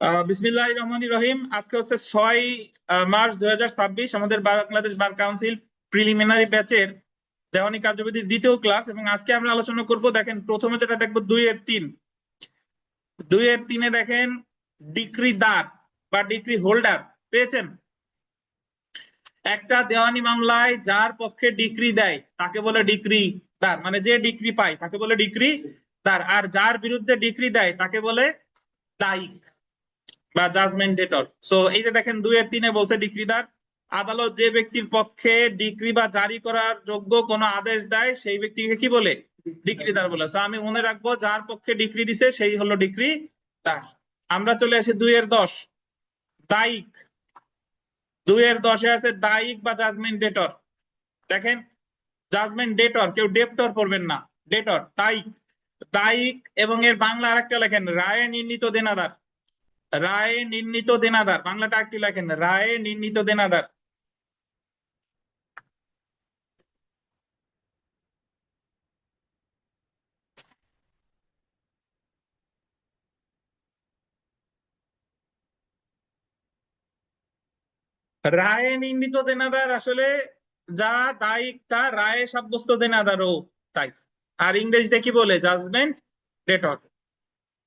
বিসমিল্লাহির রহমানির রহিম। আজকে হচ্ছে 6 মার্চ 2026, আমাদের বাংলাদেশ বার কাউন্সিল প্রিলিমিনারি ব্যাচের দেওয়ানি কার্যবিধির দ্বিতীয় ক্লাস। এবং আজকে আমরা আলোচনা করব, দেখেন প্রথমে যেটা দেখবো 2-3। 2-3-এ দেখেন ডিক্রিদার বা ডিক্রি হোল্ডার পেয়েছেন। একটা দেওয়ানি মামলায় যার পক্ষে ডিক্রি দেয় তাকে বলে ডিক্রিদার, মানে যে ডিক্রি পায় তাকে বলে ডিক্রিদার। আর যার বিরুদ্ধে ডিক্রি দেয় তাকে বলে দায়িক বা জাজমেন্ট ডেটর। সো এই যে দেখেন 2-3-এ বলছে ডিক্রিদার আদালত যে ব্যক্তির পক্ষে ডিক্রি বা জারি করার যোগ্য কোনো আদেশ দেয় সেই ব্যক্তিকে কি বলে? ডিক্রিদার বলে। সো আমি মনে রাখবো যার পক্ষে ডিক্রি দিছে সেই হলো ডিক্রিদার। আমরা চলে আসি 2-10 দায়িক। 2-10-এ আছে দায়িক বা জাজমেন্ট ডেটর। দেখেন জাজমেন্ট ডেটর, কেউ ডেপ্টর পড়বেন না, ডেটর দায়িক। দায়িক এবং এর বাংলা আরেকটা লেখেন রায়ে নির্ণীত দেনাদার। রায়ে নির্ণীত দেনাদার, বাংলাটা একটু লেখেন রায়ে নির্ণীত দেনাদার। রায়ে নির্ণীত দেনাদার আসলে যা দায়িক তা রায়ে সাব্যস্ত দেনাদারও তাই। আর ইংরেজিতে কি বলে? জাজমেন্ট ডেটর।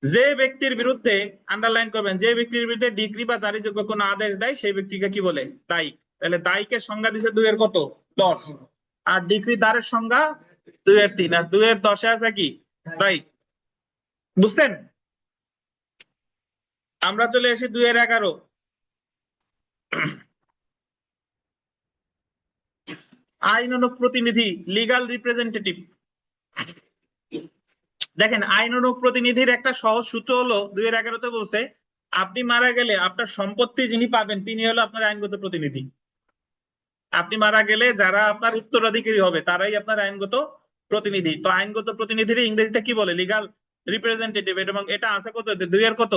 যে ব্যক্তির বিরুদ্ধে, আন্ডারলাইন করবেন, যে ব্যক্তির বিরুদ্ধে ডিক্রি বা জারিযোগ্য কোনো আদেশ দেয় সেই ব্যক্তিকে কি বলে? দায়িক। তাহলে দায়িকের সংজ্ঞা দিচ্ছে 2-কত? 10। আর ডিক্রি দারের সংজ্ঞা 2-3। আর 2-10-এ আছে কি? দায়িক। বুঝছেন? আমরা চলে আসি 2-11। আইনানুগ প্রতিনিধি, লিগাল রিপ্রেজেন্টেটিভ। দেখেন আইনানুগ প্রতিনিধির একটা সহজ সূত্র হলো 2-11-তে বলছে আপনি মারা গেলে আপনার সম্পত্তি যিনি পাবেন তিনি হলো আপনার আইনগত প্রতিনিধি। আপনি মারা গেলে যারা আপনার উত্তরাধিকারী হবে তারাই আপনার আইনগত প্রতিনিধি। তো আইনগত প্রতিনিধির ইংরেজিতে কি বলে? Legal representative. এবং এটা আছে কত? 2-কত?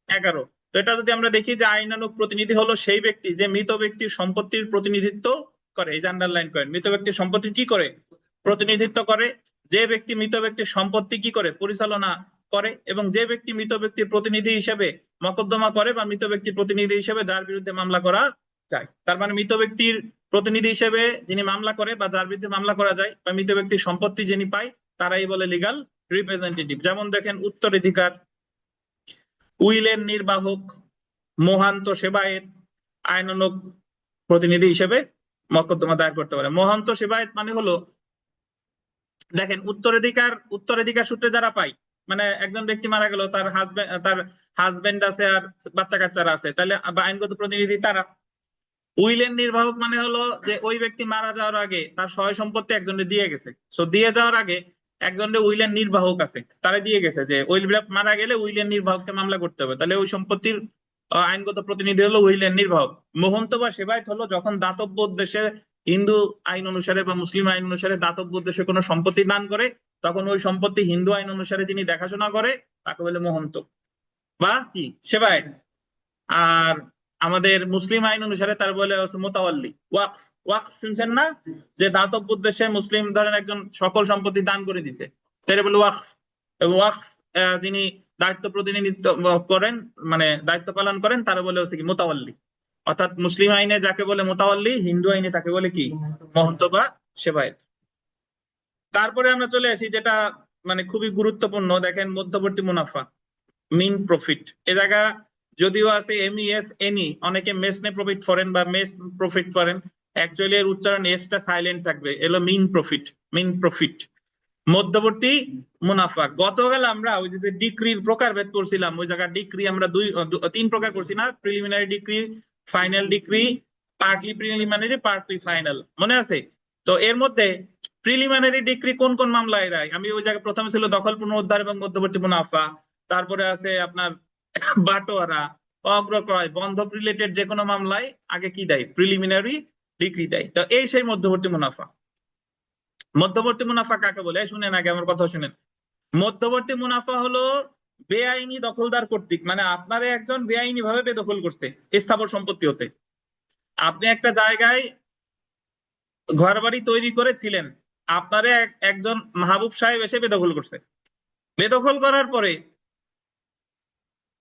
11। তো এটা যদি আমরা দেখি যে আইনানুগ প্রতিনিধি হলো সেই ব্যক্তি যে মৃত ব্যক্তির সম্পত্তির প্রতিনিধিত্ব করে। এই যে আন্ডারলাইন করেন, মৃত ব্যক্তির সম্পত্তি কি করে? প্রতিনিধিত্ব করে। যে ব্যক্তি মৃত ব্যক্তির সম্পত্তি কি করে? পরিচালনা করে। এবং যে ব্যক্তি মৃত ব্যক্তির প্রতিনিধি হিসেবে মকদ্দমা করে বা মৃত ব্যক্তির প্রতিনিধি হিসেবে যার বিরুদ্ধে মামলা করা যায়। তার মানে মৃত ব্যক্তির প্রতিনিধি হিসেবে যিনি মামলা করে বা যার বিরুদ্ধে মামলা করা যায় বা মৃত ব্যক্তির সম্পত্তি যিনি পায় তারাই বলে লিগাল রিপ্রেজেন্টেটিভ। যেমন দেখেন উত্তরাধিকার, উইলের নির্বাহক, মহান্ত সেবায়েত আইনানুগ প্রতিনিধি হিসেবে মকদ্দমা দায়ের করতে পারে। মহান্ত সেবায়েত মানে হলো, দেখেন উত্তরাধিকার সূত্রে যারা পায়, মানে একজন ব্যক্তি মারা গেল, তার হাজবেন্ড আছে আর বাচ্চা কাচ্চারা আছে, তাহলে আইনগত প্রতিনিধি তারা। উইলের নির্বাহক মানে হলো যে ওই ব্যক্তি মারা যাওয়ার আগে তার সয় সম্পত্তি একজনে দিয়ে গেছে। সো দিয়ে যাওয়ার আগে একজনের উইলের নির্বাহক আছে, তারা দিয়ে গেছে যে উইল মারা গেলে উইলের নির্বাহককে মামলা করতে হবে, তাহলে ওই সম্পত্তির আইনগত প্রতিনিধি হলো উইলের নির্বাহক। মহন্ত বা সেবায়েত হলো যখন দাতব্য উদ্দেশ্যে, হিন্দু আইন অনুসারে বা মুসলিম আইন অনুসারে দাতব্য উদ্দেশ্যে কোনো সম্পত্তি দান করে, তখন ওই সম্পত্তি হিন্দু আইন অনুসারে যিনি দেখাশোনা করে তাকে বলে মহন্ত বা কি সেবায়েত। আর আমাদের মুসলিম আইন অনুসারে তার বলে মোতাওয়াল্লি। ওয়াকফ, ওয়াকফ শুনছেন না? যে দাতব্য উদ্দেশ্যে মুসলিম ধরেন একজন সকল সম্পত্তি দান করে দিছে, সেটা বলে ওয়াকফ। এবং ওয়াকফ যিনি দায়িত্ব প্রতিনিধিত্ব করেন, মানে দায়িত্ব পালন করেন, তারা বলে হচ্ছে কি মোতাওয়াল্লি। অর্থাৎ মুসলিম আইনে যাকে বলে মোতাওয়াল্লি, হিন্দু আইনে তাকে বলে কি? মহন্ত বা সেবায়েত। তারপরে আমরা চলে আসি যেটা মানে খুবই গুরুত্বপূর্ণ, দেখেন মধ্যবর্তী মুনাফা, মিন প্রফিট। এ জায়গা যদিও আছে MES এনি, অনেকে মেসনে প্রফিট করেন বা মেস প্রফিট করেন, অ্যাকচুয়ালি এর উচ্চারণ এসটা সাইলেন্ট থাকবে, এলো মিন প্রফিট। মিন প্রফিট, মধ্যবর্তী মুনাফা। গতকাল আমরা ওই যে ডিক্রির প্রকারভেদ করছিলাম, ওই জায়গায় ডিক্রি আমরা 3 প্রকার করছি না? Preliminary decree, final decree, partly preliminary, partly final, মনে আছে? তো এর মধ্যে প্রিলিমিনারি ডিক্রি কোন কোন মামলায় দেয়? আমি ওই জায়গায় প্রথমে ছিল দখল পুনরুদ্ধার এবং মধ্যবর্তী মুনাফা, তারপরে আছে আপনার বাটোয়ারা, অগ্রক্রয়, বন্ধক রিলেটেড যে কোনো মামলায় আগে কি দেয়? প্রিলিমিনারি ডিক্রি দেয়। তো এই সেই মধ্যবর্তী মুনাফা। মধ্যবর্তী মুনাফা কাকে বলে? শুনেন, আগে আমার কথা শুনেন। মধ্যবর্তী মুনাফা হলো বেআইনি দখলদার কর্তৃক, মানে আপনারে একজন বেআইনি ভাবে বেদখল করতে স্থাবর সম্পত্তি হতে। আপনি একটা জায়গায় ঘর বাড়ি তৈরি করেছিলেন, আপনারে একজন মাহবুব সাহেব এসে বেদখল করছে। বেদখল করার পরে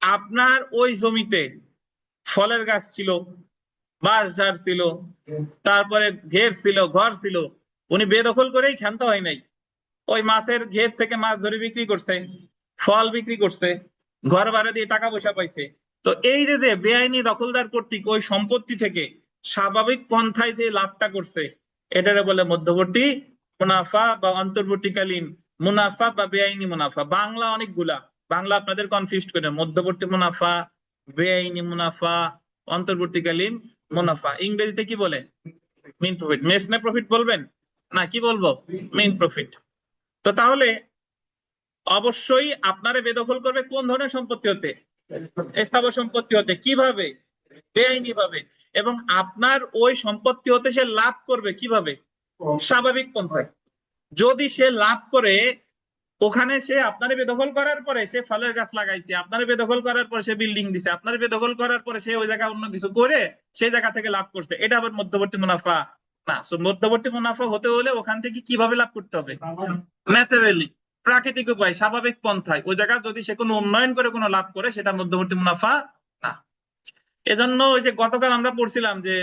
আপনার ওই জমিতে ফলের গাছ ছিল, বাঁশ ঝাড় ছিল, তারপরে ঘের ছিল, ঘর ছিল, উনি বেদখল করেই ক্ষান্ত হয় নাই। ওই মাছের ঘের থেকে মাছ ধরে বিক্রি করছে, ফল বিক্রি করছে, ঘর ভাড়া দিয়ে টাকা পয়সা পাইছে। তো এই যে যে বেআইনি দখলদার কর্তৃক ওই সম্পত্তি থেকে স্বাভাবিক পন্থায় যে লাভটা করছে, এটারে বলে মধ্যবর্তী মুনাফা বা অন্তর্বর্তীকালীন মুনাফা বা বেআইনি মুনাফা। বাংলা অনেকগুলা, বাংলা আপনাদের কনফিউজ করে, মধ্যবর্তী মুনাফা, বেআইনি মুনাফা, অন্তর্বর্তীকালীন মুনাফা। ইংরেজিতে কি বলে? Main profit. মেসনে প্রফিট বলবেন না, কি বলবো? Main profit. তো তাহলে অবশ্যই আপনারে বেদখল করবে কোন ধরনের সম্পত্তি হতে? স্থাবর সম্পত্তি হতে। কিভাবে? বেআইনি ভাবে। এবং আপনার ওই সম্পত্তি হতে সে লাভ করবে কিভাবে? স্বাভাবিক পন্থায়। যদি সে লাভ করে, ওখানে সে আপনারে বেদখল করার পরে সে ফলের গাছ লাগাইছে, আপনারে বেদখল করার পরে সে বিল্ডিং দিছে, আপনারে বেদখল করার পরে সে ওই জায়গায় অন্য কিছু করে সেই জায়গা থেকে লাভ করছে, এটা আবার মধ্যবর্তী মুনাফা না। মধ্যবর্তী মুনাফা হতে হলে ওখান থেকে কিভাবে লাভ করতে হবে? ন্যাচারালি, প্রাকৃতিক উপায়, স্বাভাবিক পন্থায়। ওই জায়গা যদি সে কোনো উন্নয়ন করে কোনো লাভ করে, সেটা মধ্যবর্তী মুনাফা না। এজন্য ওই যে গতকাল আমরা পড়ছিলাম যে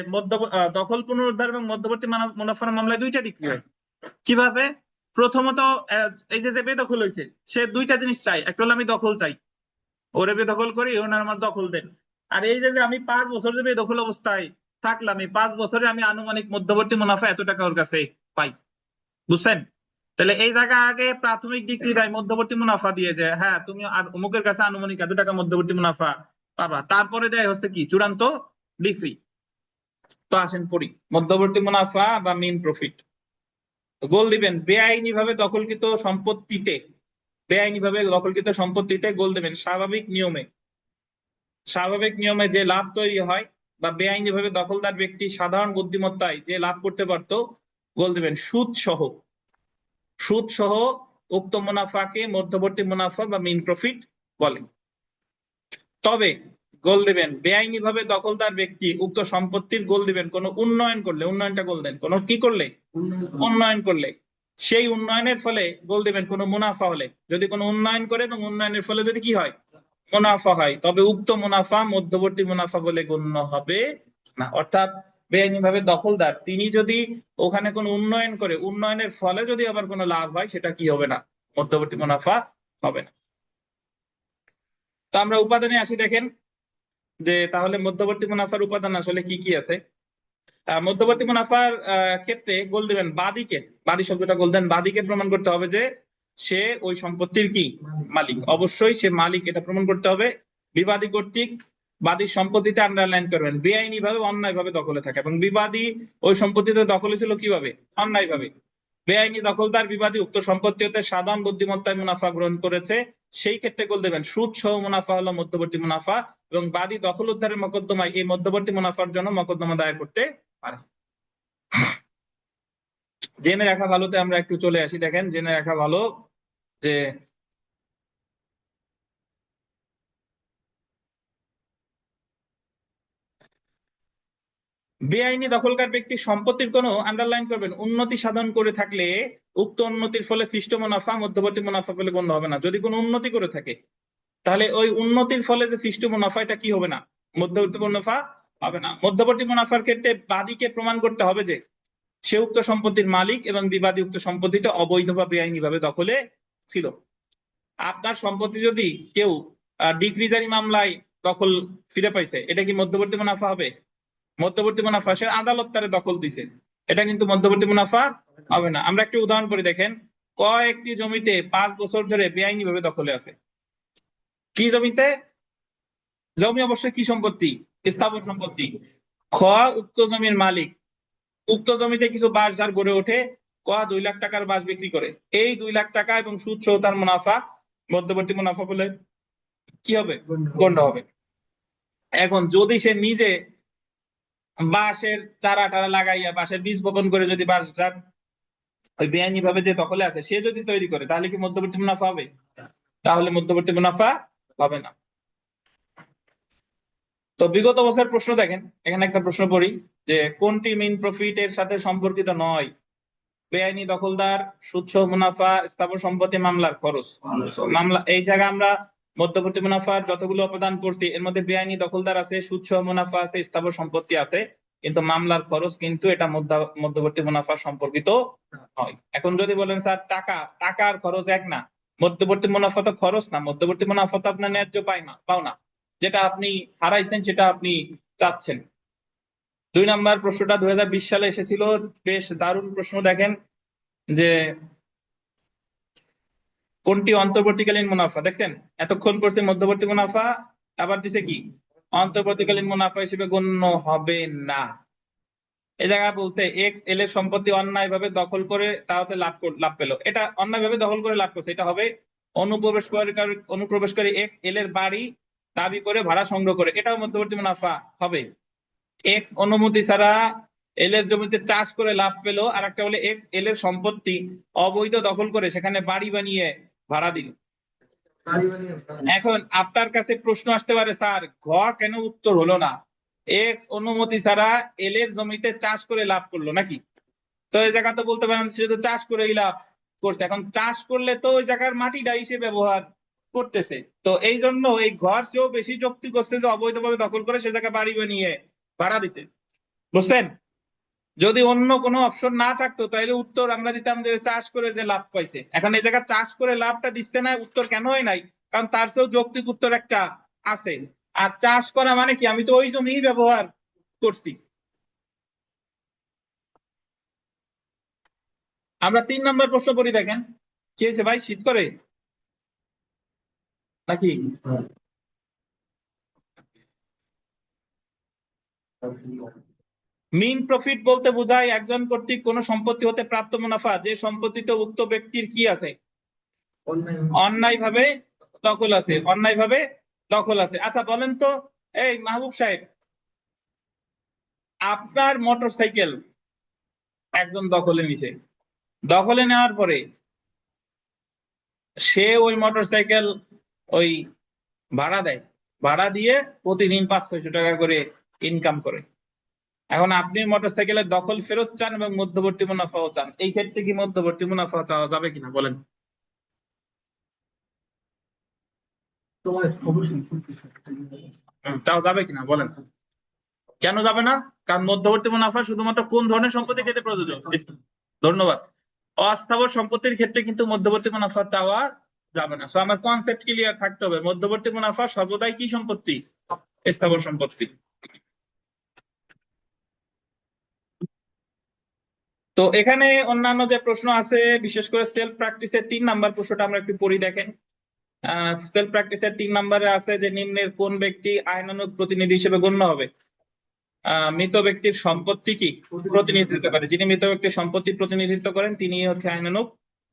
দখল পুনরুদ্ধার এবং মধ্যবর্তী মুনাফার মামলায় দুইটা ডিগ্রি হয়। কিভাবে? প্রথমত এই যে বেদখল হয়েছে, সে দুইটা জিনিস চাই। একটা হলো আমি দখল চাই, ওরে বেদখল করি, ওনার আমার দখল দেন। আর এই যে আমি 5 বছর যে বেদখল অবস্থায় থাকলাম, এই 5 বছরে আমি আনুমানিক মধ্যবর্তী মুনাফা এত টাকা ওর কাছে পাই। বুঝছেন? তাহলে এই জায়গা আগে প্রাথমিক ডিগ্রি দেয় মধ্যবর্তী মুনাফা দিয়ে, যে হ্যাঁ তুমি অমুকের কাছে আনুমানিক এত টাকা মধ্যবর্তী মুনাফা পাবা। তারপরে দেয় হচ্ছে কি চূড়ান্ত ডিগ্রি। তো আসেন পড়ি মধ্যবর্তী মুনাফা বা মেইন প্রফিট। গোল দিবেন বেআইনি ভাবে দখলকৃত সম্পত্তিতে, বেআইনি ভাবে দখলকৃত সম্পত্তিতে গোল দিবেন স্বাভাবিক নিয়মে। স্বাভাবিক নিয়মে যে লাভ তৈরি হয় বা বেআইনি ভাবে দখলদার ব্যক্তি সাধারণ বুদ্ধিমত্তায় যে লাভ করতে পারত, গোল দিবেন সুদ সহ। সুদ সহ উক্ত মুনাফাকে মধ্যবর্তী মুনাফা বা মেইন প্রফিট বলে। তবে গোল দিবেন বেআইনি ভাবে দখলদার ব্যক্তি উক্ত সম্পত্তির গোল দিবেন কোন উন্নয়ন করলে, উন্নয়নটা গোল দেন, কোন কি করলে? উন্নয়ন করলে। সেই উন্নয়নের ফলে গোল দিবেন কোন মুনাফা হলে। যদি কোনো উন্নয়ন করে এবং উন্নয়নের ফলে যদি কি হয়? মুনাফা হয়, তবে উক্ত মুনাফা মধ্যবর্তী মুনাফা বলে গণ্য হবে না। অর্থাৎ বেআইনি ভাবে দখলদার তিনি যদি ওখানে কোনো উন্নয়ন করে, উন্নয়নের ফলে যদি আবার কোনো লাভ হয়, সেটা কি হবে না? মধ্যবর্তী মুনাফা হবে না। তো আমরা উপাদানে আসি। দেখেন যে তাহলে মধ্যবর্তী মুনাফার উপাদান আসলে কি কি আছে। মধ্যবর্তী মুনাফার ক্ষেত্রে গোল দিবেন বাদীকে, বাদী শব্দটা গোল দেন, বাদীকে প্রমাণ করতে হবে যে সে ওই সম্পত্তির কি মালিক। অবশ্যই সে মালিক, এটা প্রমাণ করতে হবে। বিবাদী কর্তৃক বাদীর সম্পত্তিতে আন্ডারলাইন করবেন বেআইনি ভাবে অন্যায় ভাবে দখলে থাকে, এবং বিবাদী ওই সম্পত্তিতে দখলে ছিল কিভাবে? অন্যায় ভাবে। বেআইনি দখলদার বিবাদী উক্ত সম্পত্তি হতে সাধারণ বুদ্ধিমত্তায় মুনাফা গ্রহণ করেছে, সেই ক্ষেত্রে গোল দেবেন সুদ সহ মুনাফা হলো মধ্যবর্তী মুনাফা, এবং বাদী দখল উদ্ধারের মকদ্দমায় এই মধ্যবর্তী মুনাফার জন্য মকদ্দমা দায়ের করতে পারে। জেনে রাখা ভালোতে আমরা একটু চলে আসি। দেখেন জেনে রাখা ভালো যে বেআইনি দখলকার ব্যক্তি সম্পত্তির কোনো আন্ডারলাইন করবেন উন্নতি সাধন করে থাকলে উক্ত উন্নতির ফলে সৃষ্ট মুনাফা মধ্যবর্তী মুনাফা বলে গণ্য হবে না। যদি কোনো উন্নতি করে থাকে, তাহলে ওই উন্নতির ফলে যে সৃষ্ট মুনাফা, এটা কি হবে না? মধ্যবর্তী মুনাফা হবে না। মধ্যবর্তী মুনাফার ক্ষেত্রে বাদীকে প্রমাণ করতে হবে যে সে উক্ত সম্পত্তির মালিক এবং বিবাদী উক্ত সম্পত্তিতে অবৈধ বা বেআইনি ভাবে দখলে ছিল। আপনার সম্পত্তি যদি কেউ ডিক্রিজারি মামলায় দখল ফিরে পাইছে, এটা কি মধ্যবর্তী মুনাফা হবে? মধ্যবর্তী মুনাফা। সে আদালত তারে দখল দিছে, এটা কিন্তু মধ্যবর্তী মুনাফা হবে না। আমরা একটি উদাহরণ করে দেখেন। কয়েকটি জমিতে 5 বছর ধরে বেআইনি ভাবে দখলে আছে। কি জমিতে? জমি অবশ্যই কি সম্পত্তি? স্থাবর সম্পত্তি। খ উক্ত জমির মালিক উক্ত জমিতে কিছু বাঁশ ঝাড় গড়ে ওঠে, ক 2 লাখ টাকার বাঁশ বিক্রি করে। এই 2 লাখ টাকা এবং সুদ সহ তার মুনাফা মধ্যবর্তী মুনাফা বলে কি হবে? গণ্য হবে। এখন যদি সে নিজে বাঁশের চারা টারা লাগাইয়া বাঁশের বীজ বপন করে যদি বাঁশ ঝাড় ওই বেআইনি ভাবে যে দখলে আছে সে যদি তৈরি করে, তাহলে কি মধ্যবর্তী মুনাফা হবে? তাহলে মধ্যবর্তী মুনাফা হবে না। তো বিগত বছর প্রশ্ন দেখেন, এখানে একটা প্রশ্ন পড়ি যে কোনটি মেইন প্রফিট এর সাথে সম্পর্কিত নয়? বেআইনি দখলদার, সুদ সহ মুনাফা, স্থাবর সম্পত্তি, মামলার খরচ। মামলা, এই জায়গায় আমরা মধ্যবর্তী মুনাফার যতগুলো উপাদান পড়ছি এর মধ্যে বেআইনি দখলদার আছে, সুদসহ মুনাফা আছে, স্থাবর সম্পত্তি আছে, কিন্তু মামলার খরচ কিন্তু এটা মধ্যবর্তী মুনাফার সম্পর্কিত নয়। এখন যদি বলেন স্যার টাকার খরচ এক না, মধ্যবর্তী মুনাফা তো খরচ না, মধ্যবর্তী মুনাফা তো আপনার ন্যায্য পাও না, যেটা আপনি হারাইছেন সেটা আপনি চাচ্ছেন। 2 নাম্বার প্রশ্নটা 2020 সালে এসেছিল, বেশ দারুণ প্রশ্ন। দেখেন যে কোনটি অন্তর্বর্তীকালীন মুনাফা, দেখছেন এতক্ষণ পড়ছে মধ্যবর্তী মুনাফা, আবার দিছে কি অন্তর্বর্তীকালীন মুনাফা হিসেবে গণ্য হবে না। এই জায়গায় বলছে এক্স এল এর সম্পত্তি অন্যায়ভাবে দখল করে তাহলে লাভ পেল, এটা অন্যায়ভাবে দখল করে লাভ করছে, এটা হবে অনুপ্রবেশকারী এক্স এল এর বাড়ি দাবি করে ভাড়া সংগ্রহ করে, এটাও মধ্যবর্তী মুনাফা হবে। এক্স অনুমতি ছাড়া এল এর জমিতে চাষ করে লাভ পেল, আর একটা বলে এক্স এল এর সম্পত্তি অবৈধ দখল করে সেখানে বাড়ি বানিয়ে ভাড়া দিল। এখন আপনার কাছে প্রশ্ন আসতে পারে, স্যার ঘ কেন উত্তর হলো না? এক্স অনুমতি ছাড়া এল এর জমিতে চাষ করে লাভ করলো নাকি? তো এই জায়গা তো বলতে পারেন সে তো চাষ করেই লাভ করছে, এখন চাষ করলে তো ওই জায়গার মাটিটা হিসেবে ব্যবহার করতেছে, তো এই জন্য এই ঘর চেয়েও বেশি যুক্তি করছে যে অবৈধভাবে দখল করে সে জায়গায় বাড়ি বানিয়ে ভাড়া দিতে। বুঝছেন? যদি অন্য কোনো অপশন না থাকতো তাহলে উত্তর আমরা দিতাম যে চাষ করে যে লাভ পাইছে। এখন এই জায়গায় চাষ করে লাভটা দিচ্ছে না, উত্তর কেন হয় নাই? কারণ তার চেয়েও যৌক্তিক উত্তর একটা আছে। আর চাষ করা মানে কি, আমি তো ওই জমি ব্যবহার করছি। আমরা 3 নম্বর প্রশ্ন পড়ি, দেখেন কি হয়েছে ভাই, শীত করে নাকি? মিন প্রফিট বলতে বোঝায় একজন কর্তৃক কোন সম্পত্তি হতে প্রাপ্ত মুনাফা যে সম্পত্তিতে উক্ত ব্যক্তির কি আছে, অন্যায়ভাবে দখল আছে, অন্যায়ভাবে দখল আছে। আচ্ছা বলেন তো, এই মাহবুব সাহেব, আপনার মোটরসাইকেল একজন দখলে নিছে, দখলে নেওয়ার পরে সে ওই মোটরসাইকেল ওই ভাড়া দেয়, ভাড়া দিয়ে প্রতিদিন 500-600 টাকা করে ইনকাম করে। এখন আপনি মোটরসাইকেলের দখল ফেরত চান এবং মধ্যবর্তী মুনাফাও চান, এই ক্ষেত্রে কি মধ্যবর্তী মুনাফা চাওয়া যাবে কিনা বলেন? চাওয়া যাবে কিনা বলেন? কেন যাবে না? কারণ মধ্যবর্তী মুনাফা শুধুমাত্র কোন ধরনের সম্পত্তির ক্ষেত্রে প্রযোজ্য? ধন্যবাদ। অস্থাবর সম্পত্তির ক্ষেত্রে কিন্তু মধ্যবর্তী মুনাফা চাওয়া যাবে না। সো আমার কনসেপ্ট ক্লিয়ার থাকতে হবে, মধ্যবর্তী মুনাফা সর্বদাই কি সম্পত্তি? স্থাবর সম্পত্তি। তো এখানে অন্যান্য যে প্রশ্ন আছে, বিশেষ করে সেলফ প্র্যাকটিসের 3 নাম্বার প্রশ্নটা আমরা একটু পড়ি। দেখেন সেলফ প্র্যাকটিসের 3 নম্বরে আছে যে নিম্নের কোন ব্যক্তি আইনানুগ প্রতিনিধি হিসেবে গণ্য হবে? মৃত ব্যক্তির সম্পত্তি কি প্রতিনিধিত্ব করে, যিনি মৃত ব্যক্তির সম্পত্তি প্রতিনিধিত্ব করেন তিনি হচ্ছে আইনানুগ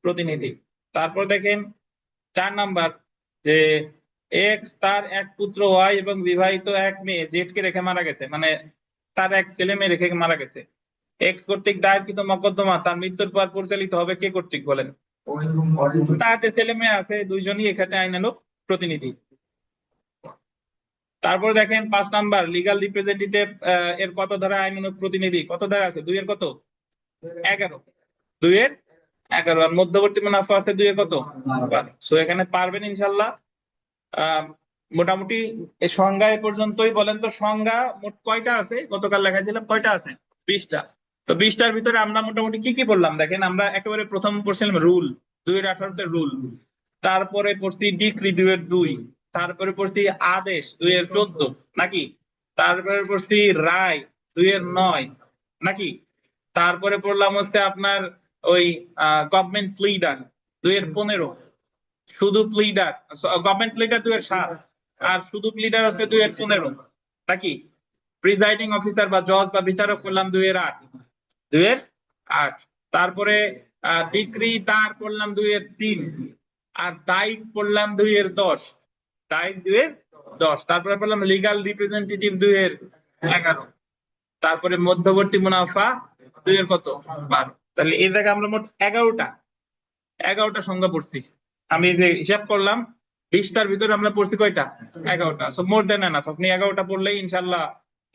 প্রতিনিধি। তারপর দেখেন 4 নাম্বার যে এক্স তার এক পুত্র ওয়াই এবং বিবাহিত এক মেয়ে জেড কে রেখে মারা গেছে, মানে তার এক ছেলে মেয়ে রেখে মারা গেছে। এক্স কর্তৃক দায়েরকৃত মকদ্দমা তার মৃত্যুর পর পরিচালিত হবে কে কর্তৃক বলেন? তার যে ছেলে মেয়ে আছে দুইজনই এখানে আইনানুগ প্রতিনিধি। তারপর দেখেন 5 নাম্বার লিগাল রিপ্রেজেন্টেটিভ এর কত ধারা আইনানুগ প্রতিনিধি, কত ধারা আছে? 2 এর কত? 11। 2 এর 11। আর মধ্যবর্তী মুনাফা আছে 2 এর কত? 12। সো এখানে পারবেন ইনশাল্লাহ। মোটামুটি এই সংজ্ঞা এ পর্যন্তই। বলেন তো সংজ্ঞা মোট কয়টা আছে? গতকাল লেখাছিলাম কয়টা আছে? 20টা। তো 20টার ভিতরে আমরা মোটামুটি কি কি বললাম দেখেন, আমরা একেবারে প্রথম পড়ছিলাম রুল 2 এর 18তে রুল, তারপরে পড়ছি ডিক্রি 2 এর 2, তারপরে পড়ছি আদেশ 2 এর 14 নাকি, তারপরে পড়ছি রায় 2 এর 9 নাকি, তারপরে পড়লাম হচ্ছে আপনার ওই গভর্নমেন্ট প্লিডার 2 এর 15, শুধু প্লিডার গভর্নমেন্ট প্লিডার 2 এর 7, আর শুধু প্লিডার হচ্ছে 2 এর 15 নাকি, প্রিজাইডিং অফিসার বা জজ বা বিচারক করলাম 2 এর 8, 2 এর 8। তারপরে ডিক্রি তার করলাম 2 এর 3, আর দায়িক পড়লাম 2 এর 10, দায়িক 2 এর 10। তারপরে পড়লাম লিগাল রিপ্রেজেন্টেটিভ 2 এর 11, তারপরে মধ্যবর্তী মুনাফা 2 এর কত? 12। তাহলে এই জায়গায় আমরা মোট 11টা সংজ্ঞা পড়ছি। আমি যে হিসাব করলাম 20টার ভিতরে আমরা পড়ছি কয়টা? 11টা। সো মোর দেন এনাফ, আপনি 11টা পড়লেই ইনশাল্লাহ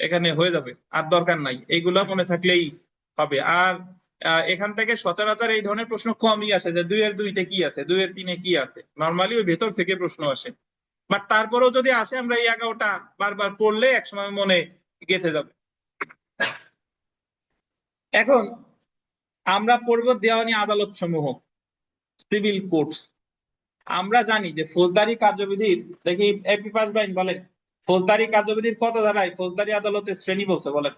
এখানে হয়ে যাবে, আর দরকার নাই, এইগুলো মনে থাকলেই হবে। আর এখান থেকে সচরাচর এই ধরনের প্রশ্ন কমই আসে যে 2 এর 2-তে কি আছে, 2 এর 3-এ কি আছে, নর্মালি ওই ভেতর থেকে প্রশ্ন আসে। বাট তারপরেও যদি আসে আমরা এই 11টা বারবার পড়লে একসময় মনে গেঁথে যাবে। এখন আমরা পড়বো দেওয়ানি আদালত সমূহ, সিভিল কোর্টস। আমরা জানি যে ফৌজদারি কার্যবিধির, দেখি এপি পাস বাইন বলেন, ফৌজদারি কার্যবিধির কত ধারায় ফৌজদারি আদালতের শ্রেণী বলছে বলেন?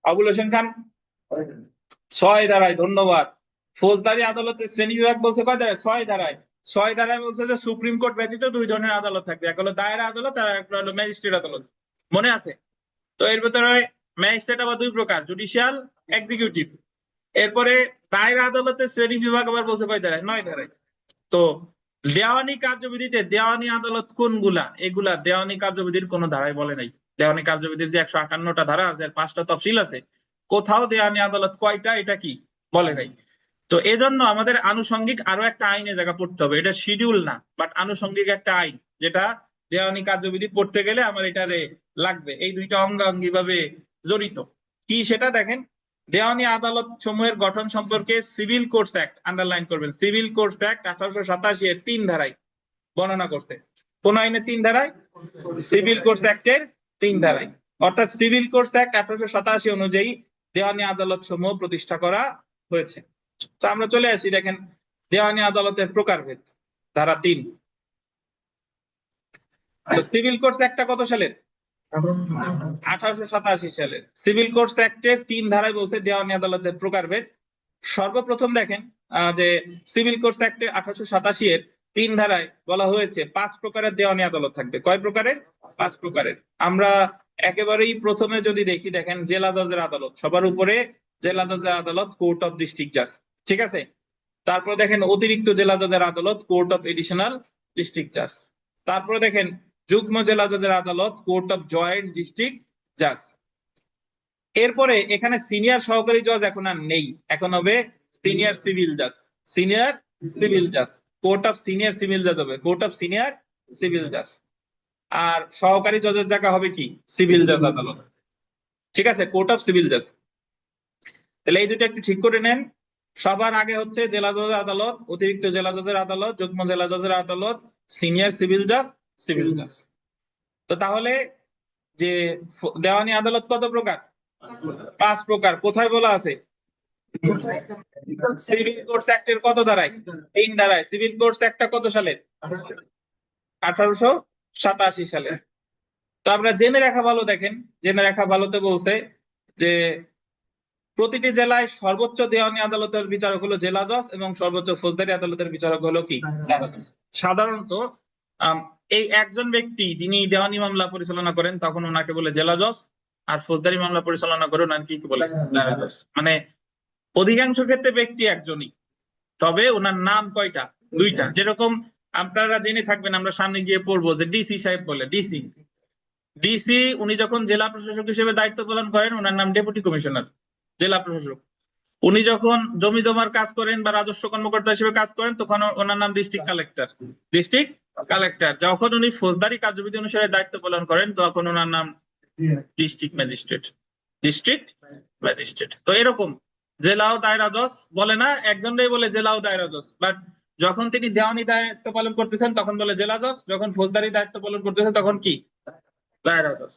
আবুল হোসেন খান 6 ধারায়, ধন্যবাদ। ফৌজদারি আদালতের শ্রেণী বিভাগ বলছে কয় ধারায়? 6 ধারায়। 6 ধারায় বলছে যে সুপ্রিম কোর্ট ব্যতীত 2 ধরনের আদালত থাকবে, এক হলো দায়রা আদালত আর এক হলো ম্যাজিস্ট্রেট আদালত। মনে আছে? তো এর ভিতরে ম্যাজিস্ট্রেট আবার 2 প্রকার, জুডিশিয়াল, এক্সিকিউটিভ। এরপরে দায়রা আদালতের শ্রেণী বিভাগ আবার বলছে কয় ধারায়? 9 ধারায়। তো দেওয়ানি কার্যবিধিতে দেওয়ানি আদালত কোনগুলা, এগুলা দেওয়ানি কার্যবিধির কোন ধারায় বলে নাই। দেওয়ানি কার্যবিধির যে 158টা ধারা আছে, 5টা তফসিল আছে, কোথাও দেওয়ানি আদালত কয়টা এটা কি বলে নাই। তো এজন্য আমাদের আনুষঙ্গিক আরো একটা আইনে জায়গা পড়তে হবে, এটা শিডিউল না বাট আনুষঙ্গিক একটা আইন, যেটা দেওয়ানি কার্যবিধি পড়তে গেলে আমার এটারে লাগবে। এই দুইটা অঙ্গাঙ্গি ভাবে জড়িত। কি সেটা দেখেন, দেওয়ানি আদালত সমূহের গঠন সম্পর্কে সিভিল কোর্টস অ্যাক্ট, আন্ডারলাইন করবেন, সিভিল কোর্টস অ্যাক্ট 1887 এর 3 ধারায় বর্ণনা করতে। কোন আইনের 3 ধারায়? সিভিল কোর্টস অ্যাক্টের 3 ধারায়। অর্থাৎ সিভিল কোর্টস অ্যাক্ট 1887 অনুযায়ী দেওয়ানি আদালত সমূহ প্রতিষ্ঠা করা হয়েছে। তো আমরা চলে আসি, দেখেন দেওয়ানি আদালতের প্রকারভেদ, ধারা 3। সিভিল কোর্টস অ্যাক্টটা কত সালের? 1887 সালের। সিভিল কোর্টস অ্যাক্টের 3 ধারায় বলছে দেওয়ানি আদালতের প্রকারভেদ। সর্বপ্রথম দেখেন যে সিভিল কোর্টস অ্যাক্টের 1887 এর 3 ধারায় বলা হয়েছে 5 প্রকারের দেওয়ানি আদালত থাকবে। কয় প্রকারের? 5 প্রকারের। আমরা একেবারেই প্রথমে যদি দেখি, দেখেন জেলা জজের আদালত, সবার উপরে জেলা জজের আদালত, কোর্ট অফ ডিস্ট্রিক্ট জাজ, ঠিক আছে। তারপরে দেখেন অতিরিক্ত জেলা জজের আদালত, কোর্ট অফ এডিশনাল ডিস্ট্রিক্ট জাজ। তারপরে দেখেন যুগ্ম জেলা জজের আদালত, কোর্ট অফ জয়েন্ট ডিস্ট্রিক্ট জাজ। এরপরে এখানে সিনিয়র সহকারী জজ এখন আর নেই, এখন হবে সিনিয়র সিভিল জাজ, সিনিয়র সিভিল জাজ, কোর্ট অফ সিনিয়র সিভিল জাজ হবে, কোর্ট অফ সিনিয়র সিভিল জাজ। আর সহকারী জজের জায়গা হবে কি? সিভিল জাজ আদালত, ঠিক আছে, কোর্ট অফ সিভিল জাজ। তাহলে এই দুটো একটু ঠিক করে নেন। সবার আগে হচ্ছে জেলা জজের আদালত, অতিরিক্ত জেলা জজের আদালত, যুগ্ম জেলা জজের আদালত, সিনিয়র সিভিল জাজ, সিভিল জাজ। তো তাহলে যে দেওয়ানি আদালত কত প্রকার? 5 প্রকার। কোথায় বলা আছে? সিভিল কোর্টস অ্যাক্টের কত ধারায়? 3 ধারায়। সিভিল কোর্টস অ্যাক্টটা কত সালের? 1887 সালে। তো আমরা জেনে রাখা ভালো, দেখেন জেনে রাখা ভালোতে বলছে যে প্রতিটি জেলায় সর্বোচ্চ দেওয়ানি আদালতের বিচারক হলো জেলা জজ এবং সর্বোচ্চ ফৌজদারি আদালতের বিচারক হলো কি? সাধারণত এই একজন ব্যক্তি যিনি দেওয়ানি মামলা পরিচালনা করেন তখন ওনাকে বলে জেলা জজ, আর ফৌজদারি মামলা পরিচালনা করে ওনাকে কি বলে? দায়রা জজ। মানে অধিকাংশ ক্ষেত্রে ব্যক্তি একজনই, তবে ওনার নাম কয়টা? 2টা। যেরকম আপনারা জেনে থাকবেন, আমরা সামনে গিয়ে পড়বো যে ডিসি সাহেব বলে, ডিসি, ডিসি উনি যখন জেলা প্রশাসক হিসেবে দায়িত্ব পালন করেন ওনার নাম ডেপুটি কমিশনার, জেলা প্রশাসক। উনি যখন জমি জমার কাজ করেন বা রাজস্ব কর্মকর্তা হিসেবে কাজ করেন তখন ওনার নাম ডিস্ট্রিক্ট কালেক্টর, ডিস্ট্রিক্ট কালেক্টর। যখন উনি ফৌজদারি কার্যবিধি অনুসারে দায়িত্ব পালন করেন তখন ওনার নাম ডিস্ট্রিক্ট ম্যাজিস্ট্রেট, ডিস্ট্রিক্ট ম্যাজিস্ট্রেট। তো এরকম জেলাও দায়রা জজ বলে না, একজনই বলে জেলাও দায়রা জজ, বাট যখন তিনি দেওয়ানি দায়িত্ব পালন করতেছেন তখন বলে জেলা জজ, যখন ফৌজদারি দায়িত্ব পালন করতেছেন তখন কি? দায়রা জজ।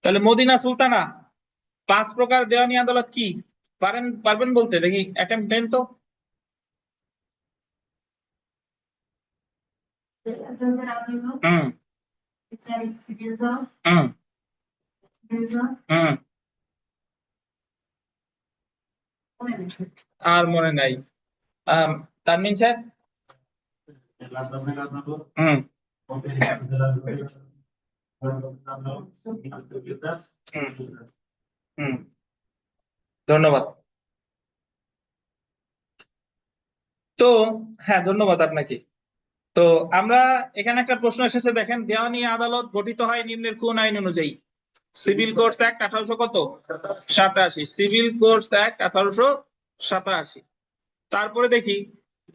তাহলে মদিনা সুলতানা 5 প্রকার দেওয়ানি আদালত কি পারবেন বলতে? দেখি অ্যাটেম্প্ট দেন তো। হুম হুম হুম আর মনে নাই। তানমিন স্যার? হুম হুম ধন্যবাদ। তো হ্যাঁ, ধন্যবাদ আপনাকে। তো আমরা এখানে একটা প্রশ্ন এসেছে, দেখেন দেওয়ানি আদালত গঠিত হয় নিম্নের কোন আইন অনুযায়ী? Civil courts act 1887, civil courts act 1887। তারপরে দেখি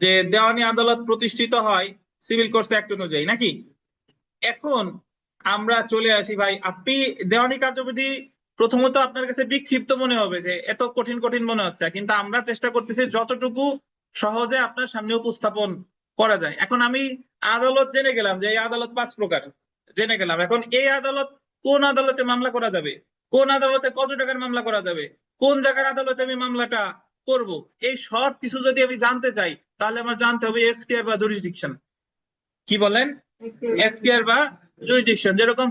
যে দেওয়ানি আদালত প্রতিষ্ঠিত হয় সিভিল কোর্টস অ্যাক্ট অনুযায়ী নাকি। এখন আমরা চলে আসি ভাই। আপনি দেওয়ানি কার্যবিধি প্রথমত আপনার কাছে বিক্ষিপ্ত মনে হবে যে এত কঠিন কঠিন মনে হচ্ছে, কিন্তু আমরা চেষ্টা করতেছি যতটুকু সহজে আপনার সামনে উপস্থাপন করা যায়। এখন আমি আদালত জেনে গেলাম যে এই আদালত 5 প্রকার জেনে গেলাম। এখন এই আদালত কোন আদালতে মামলা করা যাবে, কোন আদালতে কত টাকার মামলা করা যাবে, কোন জায়গার আদালতে আমি মামলাটা করব, এই সব কিছু যদি আমি জানতে চাই তাহলে আমার জানতে হবে এখতিয়ার বা জুরিসডিকশন। কি বলেন? এখতিয়ার বা জুরিসডিকশন। যেরকম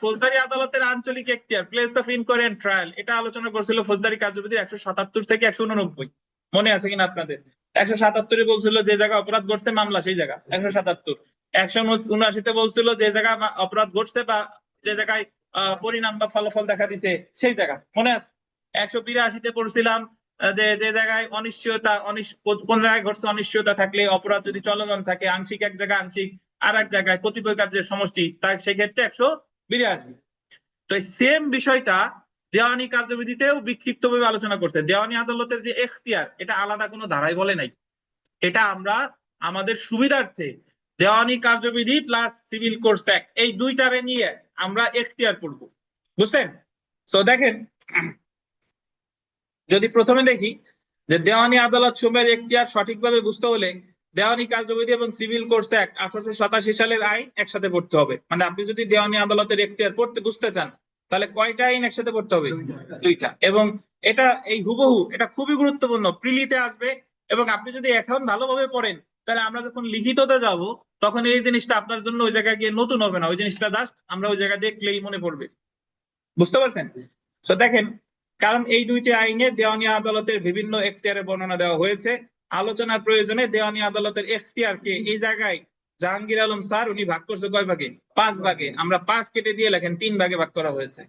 ফৌজদারি আদালতের আঞ্চলিক এখতিয়ার, place of inquiry and trial, এটা আলোচনা করছিল ফৌজদারি কার্যবিধি 177 থেকে 189। মনে আছে কিনা আপনাদের? 177-এ বলছিল যে জায়গায় অপরাধ ঘটছে মামলা সেই জায়গা 177। 179-তে বলছিল যে জায়গায় অপরাধ ঘটছে বা যে জায়গায় পরিণাম বা ফলাফল দেখা দিতে সেই জায়গা। মনে আছে? 182-তে পড়ছিলাম যে যে জায়গায় অনিশ্চয়তা কোন জায়গায় ঘটছে অনিশ্চয়তা থাকলে, অপরাধ যদি চলমান থাকে, আংশিক এক জায়গায় আংশিক আর এক জায়গায়, কতিপয় কার্যের সমষ্টি, তার সেক্ষেত্রে 182। তো সেম বিষয়টা দেওয়ানি কার্যবিধিতেও বিক্ষিপ্ত ভাবে আলোচনা করছে। দেওয়ানি আদালতের যে এখতিয়ার, এটা আলাদা কোনো ধারায় বলে নাই। এটা আমরা আমাদের সুবিধার্থে দেওয়ানি কার্যবিধি প্লাস সিভিল কোর্টস অ্যাক্ট এই দুইটারে নিয়ে আমরা এখতিয়ার করব। বুঝছেন? তো দেখেন, যদি প্রথমে দেখি যে দেওয়ানি আদালত সমূহের এখতিয়ার সঠিকভাবে বুঝতে হলে দেওয়ানি কার্যবিধি এবং সিভিল কোর্টস অ্যাক্ট 1887 সালের আইন একসাথে পড়তে হবে। মানে আপনি যদি দেওয়ানি আদালতের এখতিয়ার পড়তে বুঝতে চান তাহলে কয়টা আইন একসাথে পড়তে হবে? দুইটা। এবং এটা এই হুবহু এটা খুবই গুরুত্বপূর্ণ, প্রিলিতে আসবে। এবং আপনি যদি এখন ভালোভাবে পড়েন তাহলে আমরা যখন লিখিততে যাব তখন এই জিনিসটা আপনার জন্য ওই জায়গায় গিয়ে নতুন হবে না, ওই জিনিসটা জাস্ট আমরা ওই জায়গায় দেখলেই মনে পড়বে। বুঝতে পারছেন? তো দেখেন, কারণ এই দুইটি আইনে দেওয়ানি আদালতের বিভিন্ন এখতিয়ারের বর্ণনা দেওয়া হয়েছে। আলোচনার প্রয়োজনে দেওয়ানি আদালতের এখতিয়ারকে এই জায়গায় জাহাঙ্গীর আলম স্যার উনি ভাগ করছে কয় ভাগে? 5 ভাগে। আমরা 5 কেটে দিয়ে লেখেন 3 ভাগে ভাগ করা হয়েছে।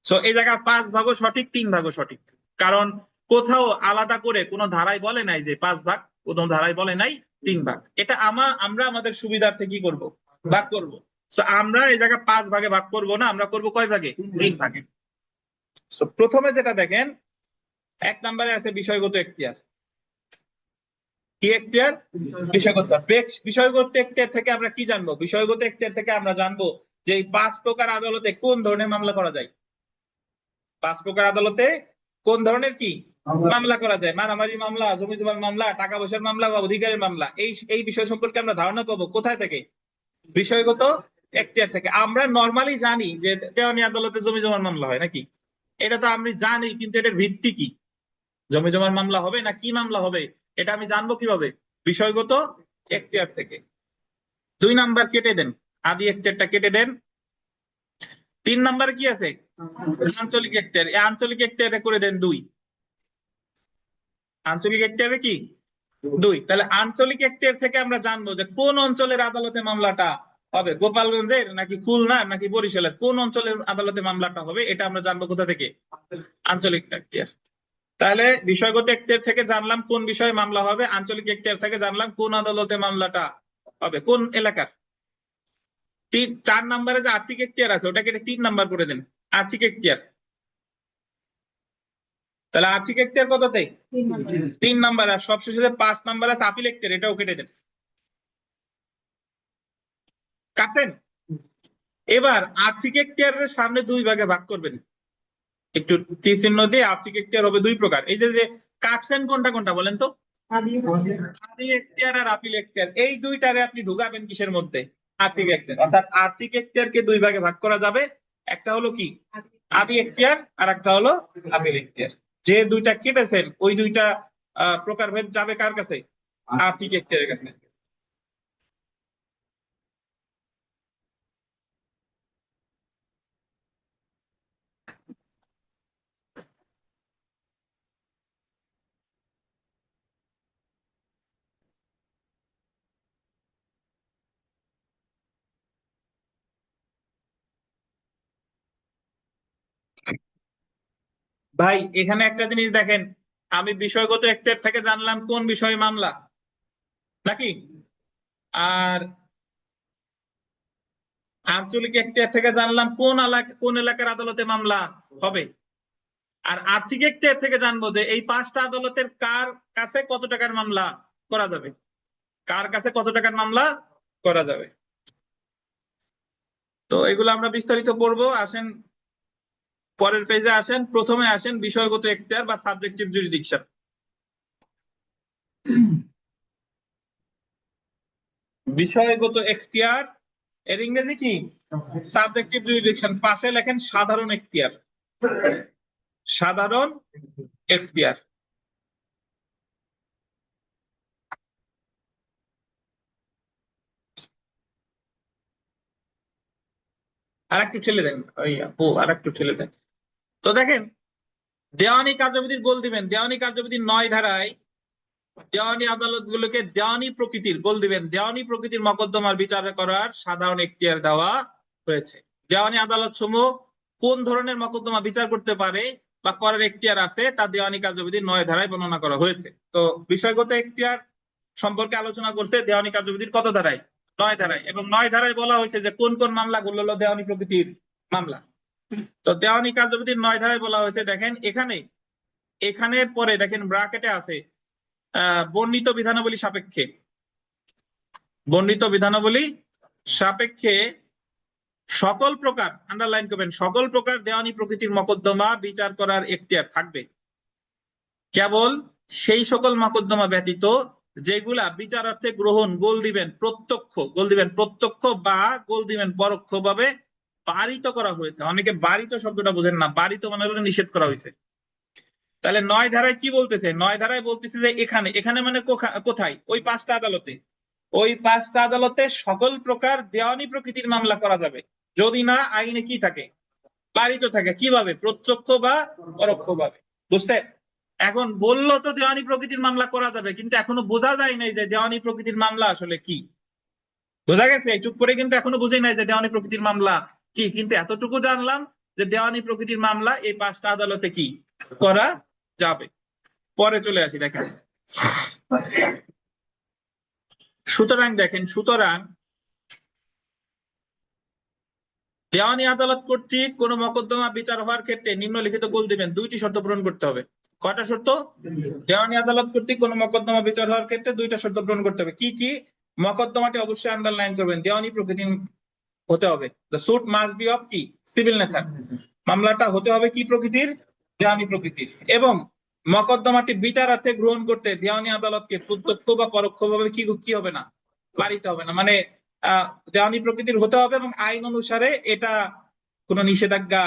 তো এই জায়গায় 5 ভাগও সঠিক, 3 ভাগও সঠিক। কারণ কোথাও আলাদা করে কোনো ধারায় বলে নাই যে 5 ভাগ, কোনো ধারায় বলে নাই 3 ভাগ। এটা আমরা আমাদের সুবিধার্থে কি করব? ভাগ করব। তো আমরা এই জায়গায় 5 ভাগে ভাগ করব না, আমরা করব কয় ভাগে? 3 ভাগে। প্রথমে যেটা দেখেন, 1 নম্বরে আছে বিষয়গত এখতিয়ার। কি এখতিয়ার? বিষয়গত। বিষয়গত এখতিয়ার থেকে আমরা কি জানবো? বিষয়গত এখতিয়ার থেকে আমরা জানবো যে এই 5 প্রকার আদালতে কোন ধরনের মামলা করা যায়। 5 প্রকার আদালতে কোন ধরনের কি মামলা করা যায়? মারামারি মামলা, জমি জমার মামলা, টাকা পয়সার মামলা বা অধিকারের মামলা। এই বিষয় সম্পর্কে আমরা ধারণা পাবো কোথায় থেকে? বিষয়গত এখতিয়ার থেকে। আমরা নর্মালি জানি যে দেওয়ানি আদালতে জমি জমার মামলা হয় নাকি, এটা তো আমি জানি, কিন্তু এটার ভিত্তি কি? জমি জমার মামলা হবে না কি মামলা হবে এটা আমি জানবো কিভাবে? বিষয়গত এখতিয়ার থেকে। 2 নাম্বার কেটে দেন, আদি এখতিয়ারটা কেটে দেন। 3 নাম্বারে কি আছে? আঞ্চলিক এখতিয়ার। এই আঞ্চলিক এখতিয়ারে করে দেন 2। আঞ্চলিক এখতিয়ারে কি 2। তাহলে আঞ্চলিক এখতিয়ার থেকে আমরা জানবো যে কোন অঞ্চলের আদালতে মামলাটা হবে, গোপালগঞ্জের নাকি খুলনা নাকি বরিশালের, কোন অঞ্চলের আদালতে মামলাটা হবে এটা আমরা জানবো কোথা থেকে? আঞ্চলিক এখতিয়ার। তাহলে বিষয়গত এখতিয়ার থেকে জানলাম কোন বিষয়ে মামলা হবে, আঞ্চলিক এখতিয়ার থেকে জানলাম কোন আদালতে মামলাটা হবে, কোন এলাকার। 4 নাম্বারে যে আর্থিক এখতিয়ার আছে ওটাকে 3 নাম্বার করে দেন, আর্থিক এখতিয়ার। তাহলে আর্থিক এখতিয়ার কততে? 3 নাম্বার। আর সবশেষে 5 নাম্বার আছে আপিল এখতিয়ার, এটাও কেটে দেন। কাটছেন? এবার আর্থিক এখতিয়ারের সামনে 2 ভাগে ভাগ করবেন, একটু তীর চিহ্ন দিয়ে। আর্থিক এখতিয়ার হবে 2 প্রকার। এই যে কাটছেন কোনটা কোনটা বলেন তো? আদি এখতিয়ার আর আপিল এখতিয়ার। এই দুইটারে আপনি ঢুকাবেন কিসের মধ্যে? আর্থিক এখতিয়ার। অর্থাৎ আর্থিক এখতিয়ারকে 2 ভাগে ভাগ করা যাবে। একটা হলো কি আদি এখতিয়ার, আর একটা হলো আপিল এখতিয়ার। যে দুইটা কেটেছেন ওই দুইটা প্রকারভেদ যাবে কার কাছে? আর্থিক এখতিয়ারের কাছে। ভাই এখানে একটা জিনিস দেখেন, আমি বিষয়গত এখতিয়ার থেকে জানলাম কোন বিষয়ে মামলা নাকি, আর আঞ্চলিক এখতিয়ার থেকে জানলাম কোন এলাকার আদালতে মামলা হবে। আর আর্থিক এখতিয়ার থেকে জানবো যে এই 5টা আদালতের কার কাছে কত টাকার মামলা করা যাবে, কার কাছে কত টাকার মামলা করা যাবে। তো এগুলো আমরা বিস্তারিত পড়বো। আসেন পরের পেজে আসেন, প্রথমে আসেন বিষয়গত এখতিয়ার বা সাবজেক্টিভ জুরিসডিকশন। বিষয়গত এখতিয়ার এর ইংরেজি কি? Subjective jurisdiction. পাশে লেখেন সাধারণ এখতিয়ার। সাধারণ এখতিয়ার। আর একটু ঠেলে দেন, ওই আপু আর একটু ঠেলে দেন। তো দেখেন, দেওয়ানি কার্যবিধির গোল দিবেন। দেওয়ানি কার্যবিধির 9 ধারায় দেওয়ানি আদালত গুলোকে দেওয়ানি প্রকৃতির গোল দিবেন, দেওয়ানি প্রকৃতির মকদ্দমার বিচার করার সাধারণ এখতিয়ার দেওয়া হয়েছে। দেওয়ানি আদালত সমূহ কোন ধরনের মকদ্দমা বিচার করতে পারে বা করার এখতিয়ার আছে তা দেওয়ানি কার্যবিধির 9 ধারায় বর্ণনা করা হয়েছে। তো বিষয়গত এখতিয়ার সম্পর্কে আলোচনা করছে দেওয়ানি কার্যবিধির কত ধারায়? 9 ধারায়। এবং 9 ধারায় বলা হয়েছে যে কোন কোন মামলাগুলো হলো দেওয়ানি প্রকৃতির মামলা। তো দেওয়ানি কার্যবিধির 9 ধারায় বলা হয়েছে, দেখেন এখানে এখানে পরে দেখেন ব্রাকেটে আছে বর্ণিত বিধানাবলী সাপেক্ষে। বর্ণিত বিধানাবলী সাপেক্ষে সকল প্রকার, আন্ডারলাইন করবেন, সকল প্রকার দেওয়ানি প্রকৃতির মকদ্দমা বিচার করার এখতিয়ার থাকবে কেবল সেই সকল মকদ্দমা ব্যতীত যেগুলা বিচারার্থে গ্রহণ গোল দিবেন প্রত্যক্ষ, গোল দিবেন প্রত্যক্ষ বা গোল দিবেন পরোক্ষভাবে বারিত করা হয়েছে। অনেকে বারিত শব্দটা বোঝেন না, বারিত মানে হলো নিষেধ করা হয়েছে। তাহলে 9 ধারায় কি বলতেছে? 9 ধারায় বলতেছে যে এখানে, এখানে মানে কোথায়? ওই 5টা আদালতে। ওই 5টা আদালতে সকল প্রকার দেওয়ানি প্রকৃতির মামলা করা যাবে যদি না আইনে কি থাকে? বারিত থাকে। কিভাবে? প্রত্যক্ষ বা পরোক্ষভাবে। বুঝতে? এখন বললো তো দেওয়ানি প্রকৃতির মামলা করা যাবে, কিন্তু এখনো বোঝা যায় নাই যে দেওয়ানি প্রকৃতির মামলা আসলে কি। বোঝা গেছে? চুপ করে কিন্তু এখনো বুঝে নাই যে দেওয়ানি প্রকৃতির মামলা কি, কিন্তু এতটুকু জানলাম যে দেওয়ানি প্রকৃতির মামলা এই 5টা আদালতে কি করা যাবে। পরে চলে আসি, দেখেন। সুতরাং দেখেন, সুতরাং দেওয়ানি আদালত কর্তৃক কোন মকদ্দমা বিচার হওয়ার ক্ষেত্রে নিম্নলিখিত গোল দিবেন। 2টি শর্ত পূরণ করতে হবে। কয়টা শর্ত? দেওয়ানি আদালত কর্তৃক কোন মকদ্দমা বিচার হওয়ার ক্ষেত্রে 2টা শর্ত পূরণ করতে হবে। কি কি? মকদ্দমাটি অবশ্যই আন্ডারলাইন করবেন, দেওয়ানি প্রকৃতির হতে হবে। The suit must be of কি? Civil nature. মামলাটা হতে হবে কি প্রকৃতির? দেওয়ানি প্রকৃতির। এবং মকদ্দমাটি বিচারার্থে গ্রহণ করতে দেওয়ানি আদালতকে প্রত্যক্ষ বা পরোক্ষভাবে কি কি হবে না? বাড়িতে হবে না। মানে দেওয়ানি প্রকৃতির হতে হবে এবং আইন অনুসারে এটা কোনো নিষেধাজ্ঞা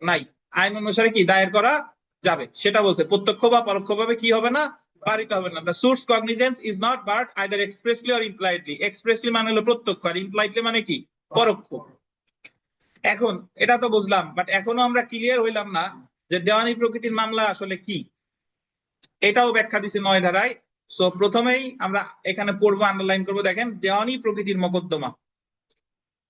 নাই। আইন অনুসারে কি দায়ের করা যাবে সেটা বলছে। প্রত্যক্ষ বা পরোক্ষভাবে কি হবে না? বাড়িত হবে না। The suits cognizance is not barred either expressly or impliedly. Expressly মানে হলো প্রত্যক্ষ, আর ইমপ্লাইডলি মানে কি? পরোক্ষ। এখন এটা তো বুঝলাম, বাট এখনো আমরা ক্লিয়ার হইলাম না যে দেওয়ানি প্রকৃতির মামলা আসলে কি। এটাও ব্যাখ্যা দিছে 9 ধারায়। সো প্রথমেই আমরা এখানে পড়বো, আন্ডারলাইন করবো, দেখেন দেওয়ানি প্রকৃতির মকদ্দমা।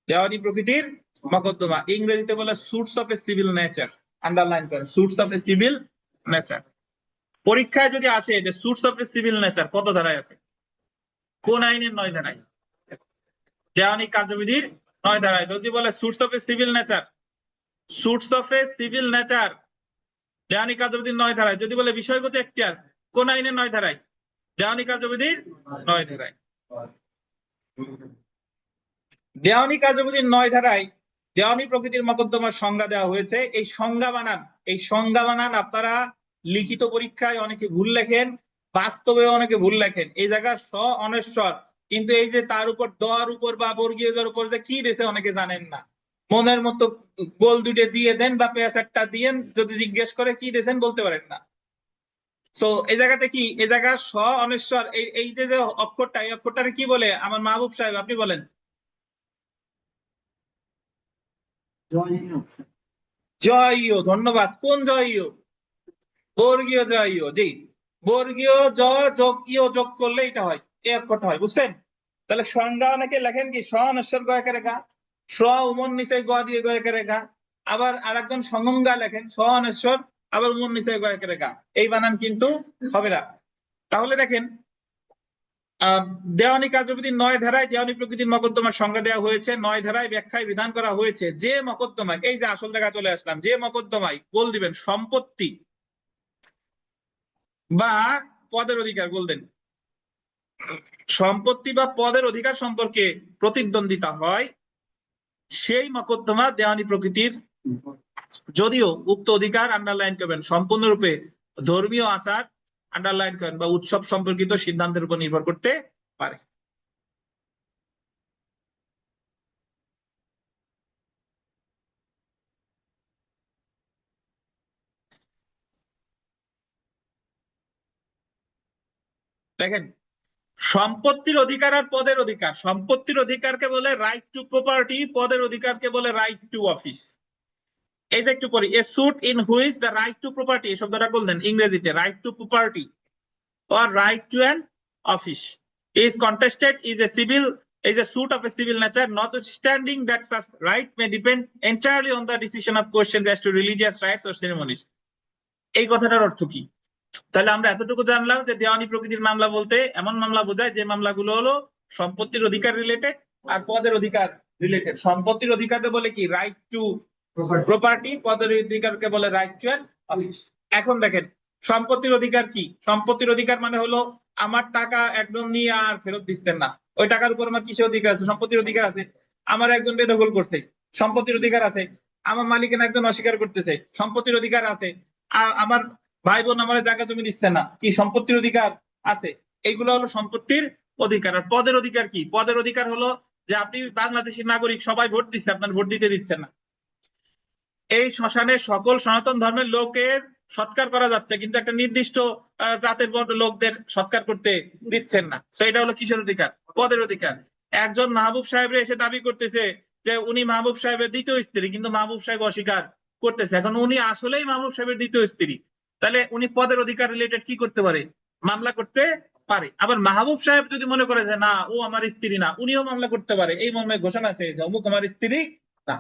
দেওয়ানি প্রকৃতির মকদ্দমা ইংরেজিতে বলে suits of a civil nature. Underline করেন, suits of a civil nature. পরীক্ষায় যদি আসে যে suits of a civil nature কত ধারায় আছে? কোন আইনের 9 ধারায়? দেওয়ানি কার্যবিধির 9 ধারায়। যদি বলে suits of a civil nature, suits of a civil nature দেওয়ানি কার্যবিধির 9 ধারায়। যদি বলে বিষয়গত এখতিয়ার, কোন আইনের 9 ধারায়? দেওয়ানি কার্যবিধির 9 ধারায়। দেওয়ানি কার্যবিধির 9 ধারায় দেওয়ানি প্রকৃতির মকদ্দমার সংজ্ঞা দেওয়া হয়েছে। এই সংজ্ঞা বানান, এই সংজ্ঞা বানান আপনারা লিখিত পরীক্ষায় অনেকে ভুল লেখেন, বাস্তবে অনেকে ভুল লেখেন। এই জায়গায় স অনস্বর, কিন্তু এই যে তার উপর দর উপর বা বর্গীয় জের উপর যে কি দিয়েছে অনেকে জানেন না। মনের মতো গোল দুটো দিয়ে দেন বা পেঁয়াজ একটা দিয়েন, যদি জিজ্ঞেস করে কি দিয়েছেন বলতে পারেন না। সো এই জায়গাতে কি, এই জায়গা স অনস্বর, এই যে অক্ষরটা, এই অক্ষরটারে কি বলে আমার মাহবুব সাহেব আপনি বলেন? জয়ও, ধন্যবাদ। কোন জয়ও? বর্গীয় জয়ও, জি। বর্গীয় জ যোগ ইয় যোগ করলে এটা হয়, এই অক্ষরটা হয়, বুঝছেন? তাহলে সংজ্ঞা অনেকে লেখেন কি স অনস্বর গয়কে রেখা, স উমন নিচে গ দিয়ে গয়কে রেখা। আবার আরেকজন সংজ্ঞা লেখেন স অনস্বর আবার উমন নিচে গয়কে রেখা। এই বানান কিন্তু হবে না। তাহলে দেখেন, দেওয়ানি কার্যবিধির 9 ধারায় দেওয়ানি প্রকৃতির মকদ্দমার সংজ্ঞা দেওয়া হয়েছে। 9 ধারায় ব্যাখ্যায় বিধান করা হয়েছে যে মকদ্দমায়, এই যে আসল জায়গা চলে আসলাম, যে মকদ্দমায় বল দিবেন সম্পত্তি বা পদের অধিকার, বলতেন সম্পত্তি বা পদের অধিকার সম্পর্কে প্রতিদ্বন্দ্বিতা হয় সেই মকদ্দমা দেওয়ানি প্রকৃতির, যদিও উক্ত অধিকার আন্ডারলাইন করবেন সম্পূর্ণরূপে ধর্মীয় আচার আন্ডারলাইন করেন বা উৎসব সম্পর্কিত সিদ্ধান্তের উপর নির্ভর করতে পারে। দেখেন, সম্পত্তির অধিকার আর পদের অধিকার, সম্পত্তির অধিকারকে বলে রাইট টু প্রপার্টি, পদের অধিকারকে বলে রাইট টু অফিস। এই যে একটু পড়ি, a suit in which the right to property, এই শব্দটা বললেন ইংরেজিতে right to property or right to an office is contested is a suit of a civil nature, notwithstanding that such right may depend entirely on the decision of questions as to religious rites or ceremonies. এই কথাটার অর্থ কি? তাহলে আমরা এতটুকু জানলাম যে দেওয়ানি প্রকৃতির মামলা বলতে এমন মামলা বোঝায় যে মামলাগুলো হলো সম্পত্তির অধিকার রিলেটেড আর পদের অধিকার রিলেটেড। সম্পত্তির অধিকারকে বলে কি রাইট টু প্রপার্টি, পদের অধিকারকে বলে রাইট টু অ্যান অফিস। এখন দেখেন সম্পত্তির অধিকার কি? সম্পত্তির অধিকার মানে হলো আমার টাকা একদম নিয়ে আর ফেরত দিচ্ছেন না, ওই টাকার উপর আমার কিসের অধিকার আছে? সম্পত্তির অধিকার আছে। আমার একজন বেদখল করছে, সম্পত্তির অধিকার আছে। আমার মালিকানা একজন অস্বীকার করতেছে, সম্পত্তির অধিকার আছে। আমার ভাই বোন আমার জায়গা জমি দিচ্ছে না, কি সম্পত্তির অধিকার আছে। এইগুলো হলো সম্পত্তির অধিকার। আর পদের অধিকার কি? পদের অধিকার হলো যে আপনি বাংলাদেশী নাগরিক, সবাই ভোট দিচ্ছে, আপনার ভোট দিতে দিচ্ছেন না। এই শ্মশানে সকল সনাতন ধর্মের লোকের সৎকার করা যাচ্ছে, কিন্তু একটা নির্দিষ্ট জাতের লোকদের সৎকার করতে দিচ্ছেন না। সেটা হলো কিসের অধিকার? পদের অধিকার। একজন মাহবুব সাহেবরে এসে দাবি করতেছে যে উনি মাহবুব সাহেবের দ্বিতীয় স্ত্রী, কিন্তু মাহবুব সাহেব অস্বীকার করতেছে। এখন উনি আসলেই মাহবুব সাহেবের দ্বিতীয় স্ত্রী, তাহলে উনি পদের অধিকার রিলেটেড কি করতে পারে? মামলা করতে পারে। আবার মাহবুব সাহেব যদি মনে করে যে না ও আমার স্ত্রী না, উনিও মামলা করতে পারে, এই মর্মে ঘোষণা চেয়েছে অমুক আমার স্ত্রী না।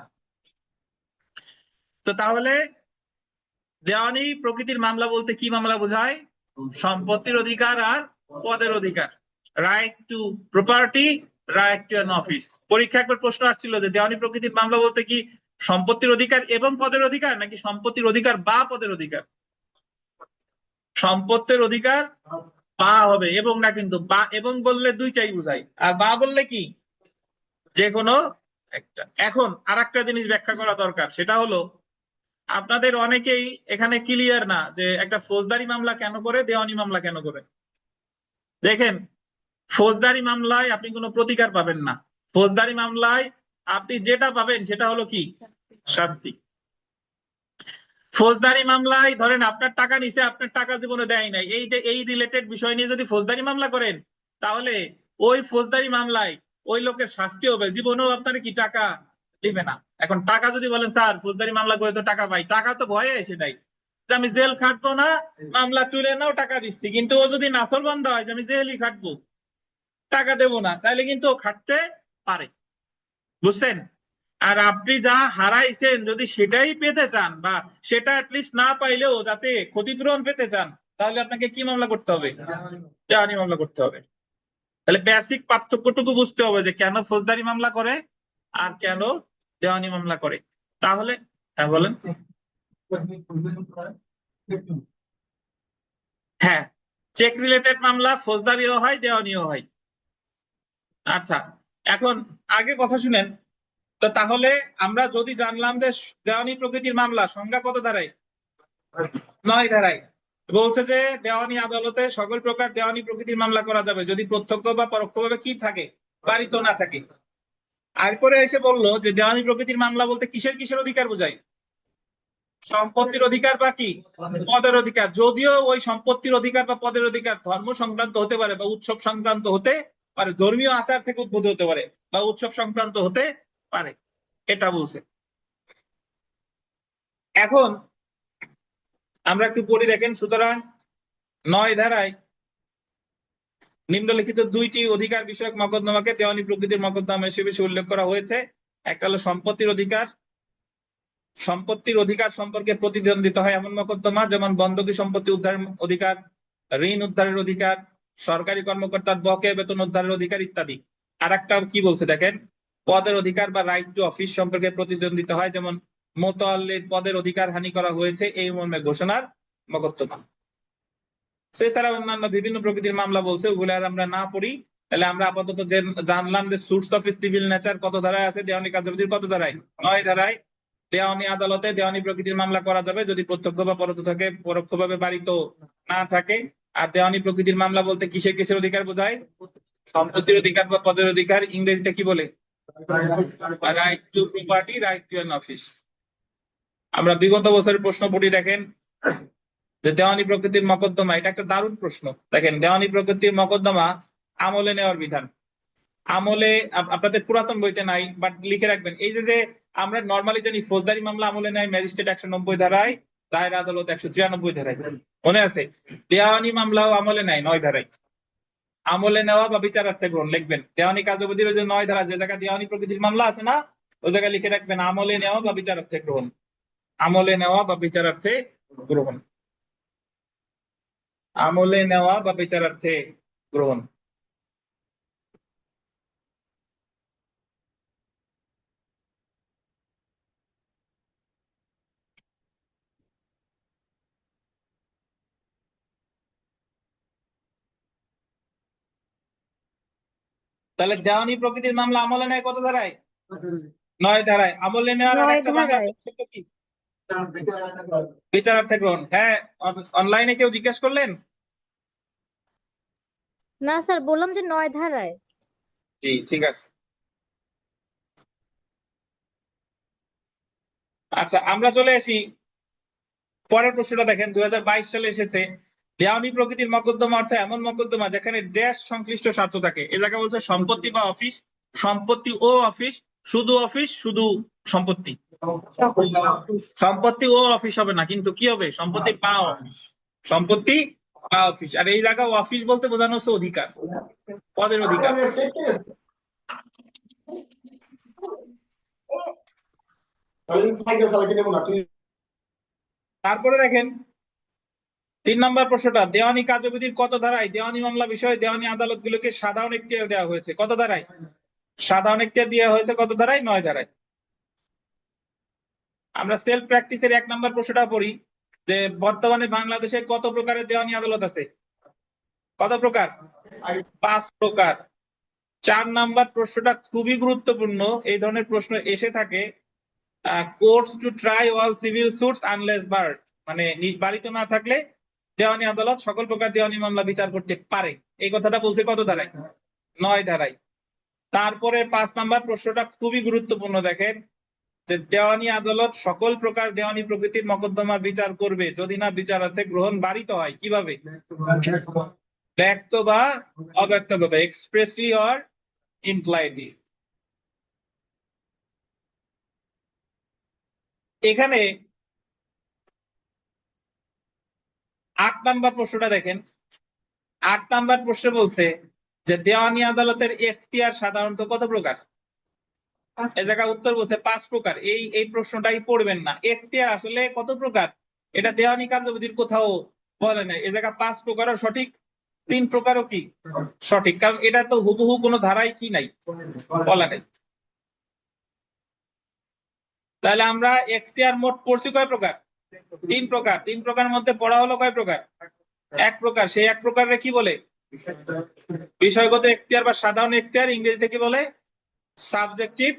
তো তাহলে দেওয়ানি প্রকৃতির মামলা বলতে কি মামলা বোঝায়? সম্পত্তির অধিকার আর পদের অধিকার, right to property, right to an office. পরীক্ষা একবার প্রশ্ন আসছিল যে দেওয়ানি প্রকৃতির মামলা বলতে কি সম্পত্তির অধিকার এবং পদের অধিকার, নাকি সম্পত্তির অধিকার বা পদের অধিকার? সম্পত্তির অধিকার বা হবে, এবং না, কিন্তু বা এবং বললে দুইটাই বোঝায়, আর বা বললে কি যে কোনো একটা। এখন আর একটা জিনিস ব্যাখ্যা করা দরকার, সেটা হলো আপনাদের অনেকেই এখানে ক্লিয়ার না যে একটা ফৌজদারি মামলা কেন করে, দেওয়ানি মামলা কেন করে। দেখেন, ফৌজদারি মামলায় আপনি কোনো প্রতিকার পাবেন না। ফৌজদারি মামলায় আপনি যেটা পাবেন সেটা হলো কি? শাস্তি। ফৌজদারি মামলায় ধরেন আপনার টাকা নিছে, আপনার টাকা জীবনে দেয় নাই, এই রিলেটেড বিষয় নিয়ে যদি ফৌজদারি মামলা করেন, তাহলে ওই ফৌজদারি মামলায় ওই লোকের শাস্তি হবে, জীবনেও আপনার কি টাকা দিবে না। এখন টাকা যদি বলেন স্যার ফৌজদারি মামলা করে তো টাকা পাই, টাকা তো ভয়ে এসে নাই যে আমি জেল খাটবো না, মামলা তুলে নাও টাকা দিচ্ছি। কিন্তু ও যদি নাসলবান্ধা হয় যে আমি জেলই খাটবো, টাকা দেবো না, তাহলে কিন্তু ও খাটতে পারে। বুঝছেন? আর আপনি যা হারাইছেন যদি সেটাই পেতে চান, বা সেটা অ্যাটলিস্ট না পাইলেও যাতে ক্ষতিপূরণ পেতে চান, তাহলে আপনাকে কি মামলা করতে হবে? দেওয়ানি মামলা করতে হবে। তাহলে বেসিক পার্থক্যটুকু বুঝতে হবে যে কেন ফৌজদারি মামলা করে আর কেন দেওয়ানি মামলা করে। তাহলে হ্যাঁ বলেন। হ্যাঁ, চেক রিলেটেড মামলা ফৌজদারিও হয়, দেওয়ানিও হয়। আচ্ছা, এখন আগে কথা শুনেন। তো তাহলে আমরা যদি জানলাম যে দেওয়ানি প্রকৃতির মামলা সংজ্ঞা কত ধারায়? 9 ধারায়। বলছে যে দেওয়ানি আদালতে সকল প্রকার দেওয়ানি প্রকৃতির মামলা করা যাবে যদি প্রত্যক্ষ বা পরোক্ষভাবে কি থাকে? বাড়িত না থাকে। এরপরে এসে বললো যে দেওয়ানি প্রকৃতির মামলা বলতে কিসের কিসের অধিকার বোঝায়? সম্পত্তির অধিকার বা কি? পদের অধিকার। যদিও ওই সম্পত্তির অধিকার বা পদের অধিকার ধর্ম সংক্রান্ত হতে পারে বা উৎসব সংক্রান্ত হতে পারে, ধর্মীয় আচার থেকে উদ্ভূত হতে পারে বা উৎসব সংক্রান্ত হতে পারে, এটা বলছে। এখন আমরা একটু পড়ি, দেখেন। সুতরাং 9 ধারায় নিম্নলিখিত দুইটি অধিকার বিষয়ক মকদ্দমাকে দেওয়ানি প্রকৃতির মকদ্দমা হিসেবে উল্লেখ করা হয়েছে। একটা হলো সম্পত্তির অধিকার। সম্পত্তির অধিকার সম্পর্কে প্রতিদ্বন্দ্বিতা হয় এমন মকদ্দমা, যেমন বন্ধকি সম্পত্তি উদ্ধারের অধিকার, ঋণ উদ্ধারের অধিকার, সরকারি কর্মকর্তার বকেয়া বেতন উদ্ধারের অধিকার ইত্যাদি। আর একটা কি বলছে দেখেন, পদের অধিকার বা রাইট টু অফিস সম্পর্কে প্রতিদ্বন্দ্বিতা হয়, যেমন মোতাল্লির পদের অধিকার হানি করা হয়েছে এই মর্মে ঘোষণার মকদ্দমা। এছাড়া অন্যান্য বিভিন্ন প্রকৃতির মামলা বলছে, ওগুলো আর আমরা না পড়ি, তাহলে আমরা আপাতত জানলাম যে সোর্স অফ সিভিল নেচার কত ধারায় আছে, দেওয়ানি কার্যবিধির কত ধারায়, 9 ধারায়। দেওয়ানি আদালতে দেওয়ানি প্রকৃতির মামলা করা যাবে যদি প্রত্যক্ষ বা পরোক্ষ থাকে, পরোক্ষভাবে বাড়িত না থাকে। আর দেওয়ানি প্রকৃতির মামলা বলতে কিসের কিসের অধিকার বোঝায়? সম্পত্তির অধিকার বা পদের অধিকার, ইংরেজিতে কি বলে? Right to property, right to an office. আমরা বিগত বছরের প্রশ্ন পড়ি, দেখেন যে দেওয়ানি প্রকৃতির মকদ্দমা, এটা একটা দারুণ প্রশ্ন। দেখেন দেওয়ানি প্রকৃতির মকদ্দমা আমলে নেওয়ার বিধান। আমলে আপনাদের পুরাতন বইতে নাই, বাট লিখে রাখবেন। এই যে আমরা নর্মালি জানি ফৌজদারি মামলা আমলে নেয় ম্যাজিস্ট্রেট 190 ধারায়, দায়ের আদালত 193 ধারায়, মনে আছে? দেওয়ানি মামলাও আমলে নেয় 9 ধারায়। আমলে নেওয়া বা বিচারার্থে গ্রহণ লিখবেন। দেওয়ানি কার্যবিধির যে 9 ধারা, যে জায়গায় দেওয়ানি প্রকৃতির মামলা আছে না, ওই জায়গায় লিখে রাখবেন আমলে নেওয়া বা বিচারার্থে গ্রহণ। আমলে নেওয়া বা বিচারার্থে গ্রহণ। আমলে নেওয়া বা বিচারার্থে গ্রহণ। তাহলে দেওয়ানি প্রকৃতির মামলা আমলে নেয় কত ধারায়? 9 ধারায়। আমলে নেওয়ার আর 9 একটা বাংলা ধারায়। শব্দ কি? বিচারার্থে গ্রহণ। হ্যাঁ, অনলাইনে কেউ জিজ্ঞেস করলেন? না স্যার, বললাম যে 9 ধারায়। জি, ঠিক আছে। আচ্ছা, আমরা চলে আসি পরের প্রশ্নটা। দেখেন 2022 সালে এসেছে, দেওয়ানি প্রকৃতির মকদ্দমা অর্থ এমন মকদ্দমা যেখানে ড্যাশ সংশ্লিষ্ট স্বার্থ থাকে। এ জায়গা বলছে সম্পত্তি বা অফিস, সম্পত্তি ও অফিস, শুধু অফিস, শুধু সম্পত্তি। সম্পত্তি ও অফিস হবে না, কিন্তু কি হবে? সম্পত্তি বা অফিস। সম্পত্তি বা অফিস। আর এই জায়গা অফিস বলতে বোঝানো হচ্ছে অধিকার, পদের অধিকার। তারপরে দেখেন 3 নম্বর প্রশ্নটা, দেওয়ানি কার্যবিধির কত ধারায় দেওয়ানি মামলা বিষয়ে দেওয়ানি আদালতগুলোকে সাধারণ এখতিয়ার দেওয়া হয়েছে? কত ধারায় সাধারণ এখতিয়ার দেওয়া হয়েছে? কত ধারায়? 9 ধারায়। আমরা সেলফ প্র্যাকটিসের 1 নম্বর প্রশ্নটা পড়ি, যে বর্তমানে বাংলাদেশে কত প্রকারের দেওয়ানি আদালত আছে? কত প্রকার? 5 প্রকার। 4 নম্বর প্রশ্নটা খুবই গুরুত্বপূর্ণ, এই ধরনের প্রশ্ন এসে থাকে। Courts to try all civil suits unless barred, মানে নিজ বাড়িতে না থাকলে দেওয়ানি আদালত সকল প্রকার দেওয়ানি মামলা বিচার করতে পারে। এই কথাটা বলছে কত ধারায়? 9 ধারায়। তারপরে 5 নাম্বার প্রশ্নটা খুবই গুরুত্বপূর্ণ, দেখেন যে দেওয়ানি আদালত সকল প্রকার দেওয়ানি প্রকৃতির মকদ্দমা বিচার করবে যদি না বিচারার্থে গ্রহণ বারিত হয়। কিভাবে? ব্যক্ত বা অব্যক্তভাবে, এক্সপ্রেসলি অর ইমপ্লাইডলি। এখানে 8 নাম্বার প্রশ্নটা দেখেন। 8 নাম্বার প্রশ্ন বলছে যে দেওয়ানি আদালতের এখতিয়ার সাধারণত কত প্রকার? এই জায়গায় উত্তর বলছে 5 প্রকার। এই প্রশ্নটাই পড়বেন না, এখতিয়ার আসলে কত প্রকার এটা দেওয়ানি কার্যবিধির কোথাও বলে নাই। এই জায়গায় 5 প্রকারও সঠিক, 3 প্রকারও কি সঠিক, কারণ এটা তো হুবহু কোনো ধারায় কি নাই, বলা নাই। তাহলে আমরা এখতিয়ার মোট পড়ছি কয় প্রকার? 3 প্রকার। 3 প্রকার মধ্যে পড়া হলো কয় প্রকার? 1 প্রকার। সেই 1 প্রকারে কি বলে? বিষয়গত এখতিয়ার বা সাধারণ এখতিয়ার, ইংরেজিতে কি বলে? Subjective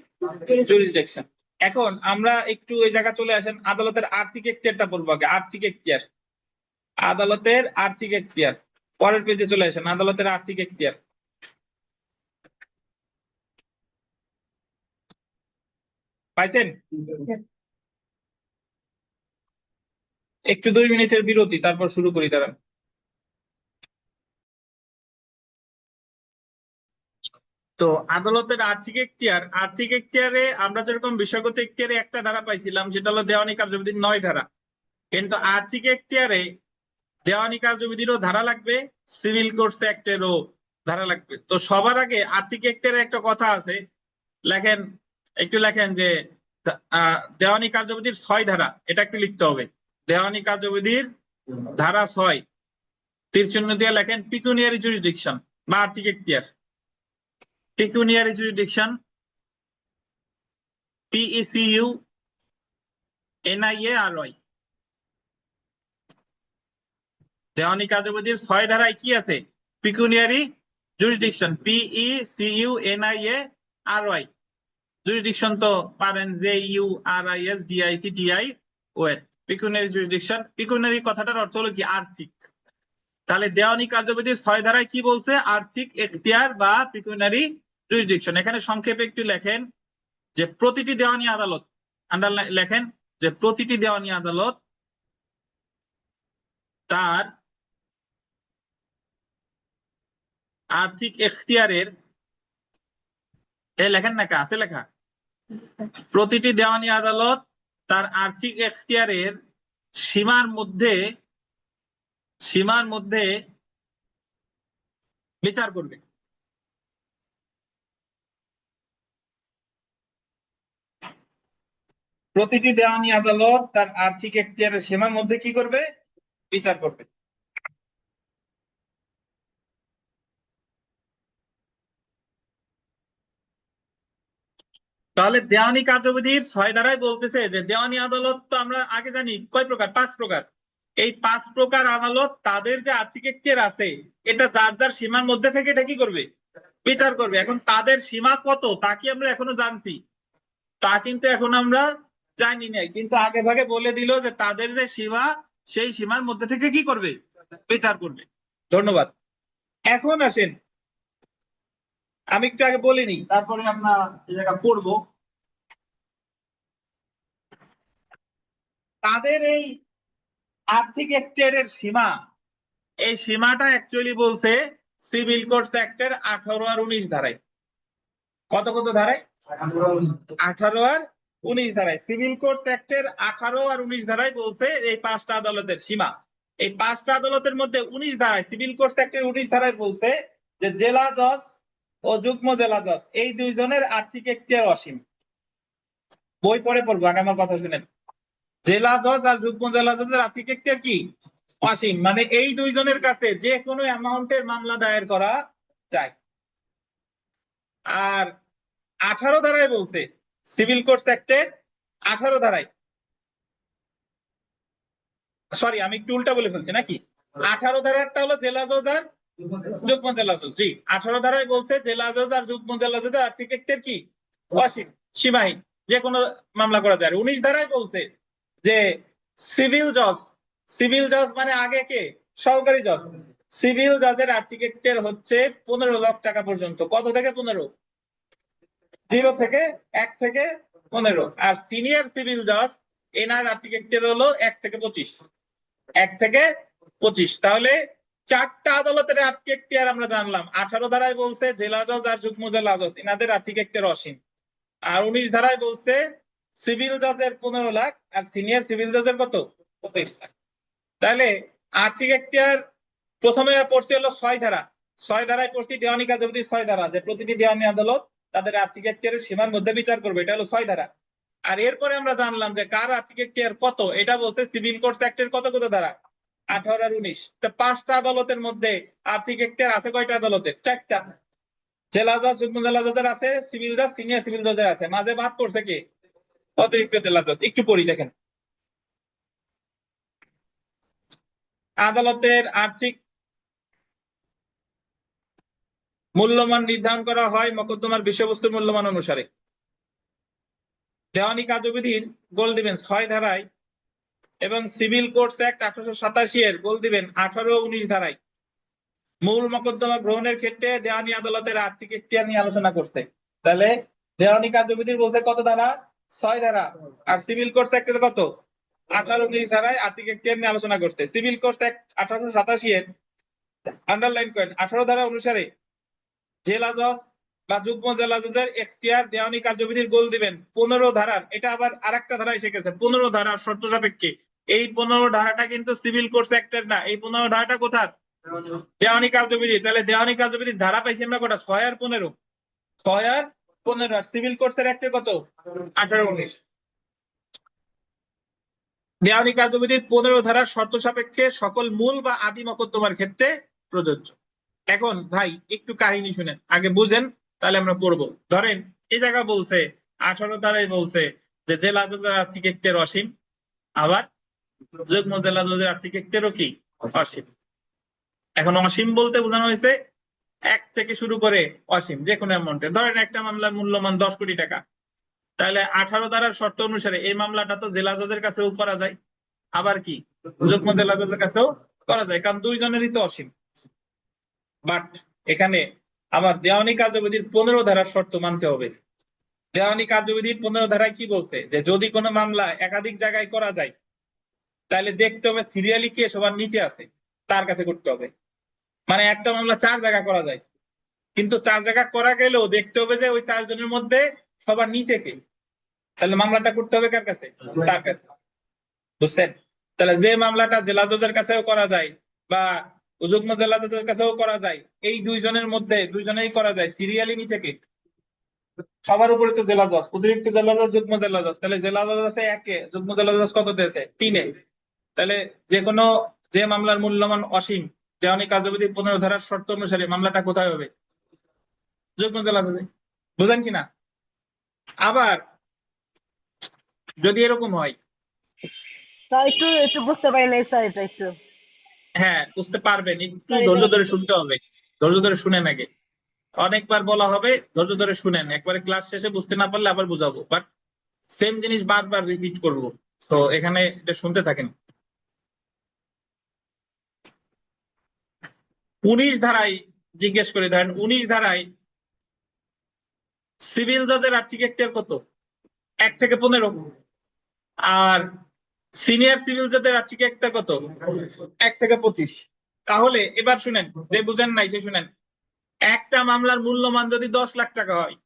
jurisdiction. এখন আমরা একটু এই জায়গা চলে আসেন, আদালতের আর্থিক এখতিয়ারটা পড়বো আগে। আর্থিক এখতিয়ার, আদালতের আর্থিক এখতিয়ার। পরের পেজে চলে আসেন, আদালতের আর্থিক এখতিয়ার। পাইছেন? একটু 2 মিনিটের বিরতি, তারপর শুরু করি, দাঁড়ান। তো আদালতের আর্থিক এখতিয়ার, আর্থিক এখতিয়ারে আমরা যেরকম বিষয়গত এখতিয়ারে একটা ধারা পাইছিলাম, সেটা হলো দেওয়ানি কার্যবিধির 9 ধারা। কিন্তু আর্থিক এখতিয়ারে দেওয়ানি কার্যবিধিরও ধারা লাগবে, সিভিল কোর্টস অ্যাক্টেরও ধারা লাগবে। তো সবার আগে আর্থিক এখতিয়ারে একটা কথা আছে, লেখেন, একটু লেখেন যে দেওয়ানি কার্যবিধির 6 ধারা, এটা একটু লিখতে হবে। দেওয়ানি কার্যবিধির ধারা 6, তীরচিহ্ন দিয়ে লেখেন পিকুনিয়ারি জুরিসডিকশন বা আর্থিক এখতিয়ার। পিকুনিয়ারি জুরিসডিকশন, PECU NIARY। দেওয়ানি কার্যবিধির 6 ধারায় কি আছে? পিকুনিয়ারি জুরিসডিকশন, PECUNIARY, জুরিসডিকশন তো পারেন JURISDICTI ওয়েট। পিকুনিয়ারি জুরিসডিকশন, পিকুনিয়ারি কথাটার অর্থ হলো কি আর্থিক। তাহলে দেওয়ানি কার্যবিধির 6 ধারায় কি বলছে? আর্থিক এখতিয়ার বা পিকুনিয়ারি জুরিসডিকশন। এখানে সংক্ষেপে একটু লেখেন যে প্রতিটি দেওয়ানি আদালত, আন্ডারলাইন লেখেন যে প্রতিটি দেওয়ানি আদালত তার আর্থিক এখতিয়ারের, লেখেন না, আছে লেখা, প্রতিটি দেওয়ানি আদালত তার আর্থিক এখতিয়ারের সীমার মধ্যে বিচার করবে। প্রতিটি দেওয়ানি আদালত তার আর্থিক এখতিয়ারের সীমার মধ্যে কি করবে? বিচার করবে। তাহলে দেওয়ানি কার্যবিধির 6 ধারায় বলতেছে যে দেওয়ানি আদালত তো আমরা আগে জানি কয় প্রকার? 5 প্রকার। এই 5 প্রকার আদালত তাদের যে আর্থিক এখতিয়ার আছে এটা যার যার সীমার মধ্যে থেকে এটা কি করবে? বিচার করবে। এখন তাদের সীমা কত তা কি আমরা এখনো জানছি? তা কিন্তু এখন আমরা জানি নাই, কিন্তু আগে ভাগে বলে দিল যে তাদের যে সীমা সেই সীমার মধ্যে থেকে কি করবে? বিচার করবে। ধন্যবাদ। এখন আসেন, আমি একটু আগে বলিনি, তারপরে আমরা এই জায়গা পড়বো। তাদের এই আর্থিক এখতিয়ারের সীমা, এই সীমাটা অ্যাকচুয়ালি বলছে সিভিল কোর্টস অ্যাক্টের 18 আর 19 ধারায়। কত কত ধারায়? 18 আর 19 ধারায়। সিভিল কোর্টস অ্যাক্টের 18 আর 19 ধারায় বলছে এই 5টা আদালতের সীমা। এই 5টা আদালতের মধ্যে 19 ধারায়, সিভিল কোর্টস অ্যাক্টের 19 ধারায় বলছে যে জেলা জজ ও যুগ্ম জেলা জজ এই দুইজনের আর্থিক এখতিয়ার অসীম। বই পরে পড়বো, আগে আমার কথা শুনেন। জেলা জজ আর যুগ্ম জেলা জজের আর্থিক এখতিয়ার কি? অসীম। মানে এই দুইজনের কাছে যে কোনো অ্যামাউন্টের মামলা দায়ের করা যায়। আর 18 ধারায় বলছে, সিভিল কোর্টস অ্যাক্টের 18 ধারায়, সরি আমি একটু উল্টা বলে ফেলছি নাকি, 18 ধারাটা হলো জেলা জজ আর যুগ্ম জেলা জজ। জি, 18 ধারায় বলছে জেলা জজ আর যুগ্ম জেলা জজের আর্থিক এখতিয়ার কি? অসীম, সীমাহীন, যে কোনো মামলা করা যায়। 19 ধারায় বলছে যে সিভিল জজ মানে আগে কে? সহকারী জজ। সিভিল জজের আর্থিক এখতিয়ার হচ্ছে 15 লাখ টাকা পর্যন্ত। কত থেকে 15? 0 থেকে 1 থেকে 15। আর সিনিয়র সিভিল জজ এনার আর্থিক এখতিয়ার হলো 1 থেকে 25। 1 থেকে 25। তাহলে 4টা আদালতের আর্থিক এখতিয়ার আমরা জানলাম। 18 ধারায় বলছে জেলা জজ আর যুগ্ম জেলা জজ এনাদের আর্থিক এখতিয়ার অসীম। আর 19 ধারায় বলছে সিভিল জজের 15 লাখ আর সিনিয়র সিভিল জজের কত? 25 লাখ। তাহলে আর্থিক এখতিয়ার প্রথমে পড়ছি হলো 6 ধারা। 6 ধারায় পড়ছি দেওয়ানি কার্যবিধি 6 ধারা, যে প্রতিটি দেওয়ানি আদালত তাদের আর্থিক এখতিয়ারের সীমার মধ্যে বিচার করবে, এটা হলো 6 ধারা। আর এরপরে আমরা জানলাম যে কার আর্থিক এখতিয়ার কত, এটা বলছে সিভিল কোর্টস অ্যাক্টের কত কত ধারা? 18 আর 19। তো 5টা আদালতের মধ্যে আর্থিক এখতিয়ার আছে কয়টা আদালতের? 4টা। জেলা জজ যুগ্ম জেলা জজের আছে, সিভিল জজ সিনিয়র সিভিল জজের আছে, মাঝে বাদ পড়ছে কে? অতিরিক্ত জেলা জজ। একটু পড়ি দেখেন। আদালতের আর্থিক মূল্যমান নির্ধারণ করা হয় মোকদ্দমার বিষয়বস্তুর মূল্যমান অনুসারে। দেওয়ানি কার্যবিধির গোল দিবেন 6 ধারায় এবং সিভিল কোর্টস অ্যাক্ট 1887 এর গোল দিবেন 18 ও 19 ধারায়। মূল মোকদ্দমা গ্রহণের ক্ষেত্রে দেওয়ানি আদালতের আর্থিক এখতিয়ার নিয়ে আলোচনা করতে। তাহলে দেওয়ানি কার্যবিধির বলছে কত ধারা? 6 ধারা। আর সিভিল কোর্টস অ্যাক্টের কত? 18 19 ধারায় আর্থিক এখতিয়ার নিয়ে আলোচনা করতে। সিভিল কোর্টস অ্যাক্ট 1887 এর আন্ডারলাইন করেন 18 ধারা অনুসারে জেলা জজ বা যুগ্ম জেলা জজের এখতিয়ার দেওয়ানি কার্যবিধির গোল দিবেন 15 ধারার। এটা আবার আরেকটা ধারা এসে গেছে 15 ধারার শর্ত সাপেক্ষে। এই 15 ধারাটা কিন্তু সিভিল কোর্টস অ্যাক্টের না, এই 15 ধারাটা কোথার? দেওয়ানি কার্যবিধি। তাহলে দেওয়ানি কার্যবিধির ধারা পাইছি আমরা কটা? 6 আর 15। 6 আর 15। আর সিভিল কোর্টস এর অ্যাক্টের কত? 18 19। দেওয়ানি কার্যবিধির 15 ধারার শর্ত সাপেক্ষে সকল মূল বা আদি মোকদ্দমার ক্ষেত্রে প্রযোজ্য। এখন ভাই একটু কাহিনী শুনেন, আগে বুঝেন তাহলে আমরা পড়বো। ধরেন এই জায়গা বলছে 18 ধারায় বলছে যে জেলা জজের আর্থিক এখতিয়ার অসীম, আবার যুগ্ম জেলা জজের আর্থিক এখতিয়ারও কি? অসীম। এখন অসীম বলতে বোঝানো হয়েছে এক থেকে শুরু করে অসীম যে কোনো অ্যামাউন্টের, ধরেন একটা মামলার মূল্যমান 10 কোটি টাকা, তাহলে 18 ধারার শর্ত অনুসারে এই মামলাটা তো জেলা জজের কাছেও করা যায়, আবার কি যুগ্ম জেলা জজের কাছেও করা যায়, কারণ দুইজনেরই তো অসীম। বাট এখানে আমার দেওয়ানি কার্যবিধির 15 ধারার শর্ত মানতে হবে। দেওয়ানি কার্যবিধির 15 ধারায় কি বলছে, যে যদি কোনো মামলা একাধিক জায়গায় করা যায় তাহলে দেখতে হবে সিরিয়ালি কে সবার নিচে আছে, তার কাছে করতে হবে। মানে একটা মামলা 4 জায়গা করা যায়, কিন্তু 4 জায়গা করা গেলেও দেখতে হবে যে ওই 4 জনের মধ্যে সবার নিচে কে, তাহলে মামলাটা করতে হবে কার কাছে, তার কাছে। বুঝছেন? তাহলে যে মামলাটা জেলা জজের কাছেও করা যায় বা যুগ্ম জেলা জজের কাছেও করা যায়, এই দুইজনের মধ্যে দুইজনেই করা যায়, সিরিয়ালি নিচে কে, সবার উপরে তো জেলা জজ, অতিরিক্ত জেলা জজ, যুগ্ম জেলা জজ। তাহলে জেলা জজ আছে 1-এ, যুগ্ম জেলা জজ কত দিয়েছে 3-এ। তাহলে যে কোনো যে মামলার মূল্যমান অসীম, দেওয়ানি কার্যবিধি 15 ধারার শর্ত অনুসারে মামলাটা কোথায় হবে, যুগ্ম জেলা জজে। বুঝেন কিনা? আবার যদি এরকম হয়, স্যার একটু একটু বুঝতে পারি নাই স্যার, এটা একটু হ্যাঁ বুঝতে পারবেন, একটু স্যার এটা ধৈর্য ধরে শুনতে হবে, ধৈর্য ধরে শুনেন আগে। অনেকবার বলা হবে, ধৈর্য ধরে শুনেন, একবারে ক্লাস শেষে বুঝতে না পারলে আবার বুঝাবো, বাট সেম জিনিস বারবার রিপিট করব, তো এখানে এটা শুনতে থাকেন। 19 ধারায় জিজ্ঞেস করে, ধরেন 19 ধারায় সিভিল জজের আর্থিক এখতিয়ার কত, 1 থেকে 15। আর সিনিয়র সিভিল জজের আর্থিক এখতিয়ার কত, 1 থেকে 25। তাহলে এবার শুনেন, যে বুঝেন নাই সে শুনেন। একটা মামলার মূল্যমান যদি 10 লাখ টাকা হয়,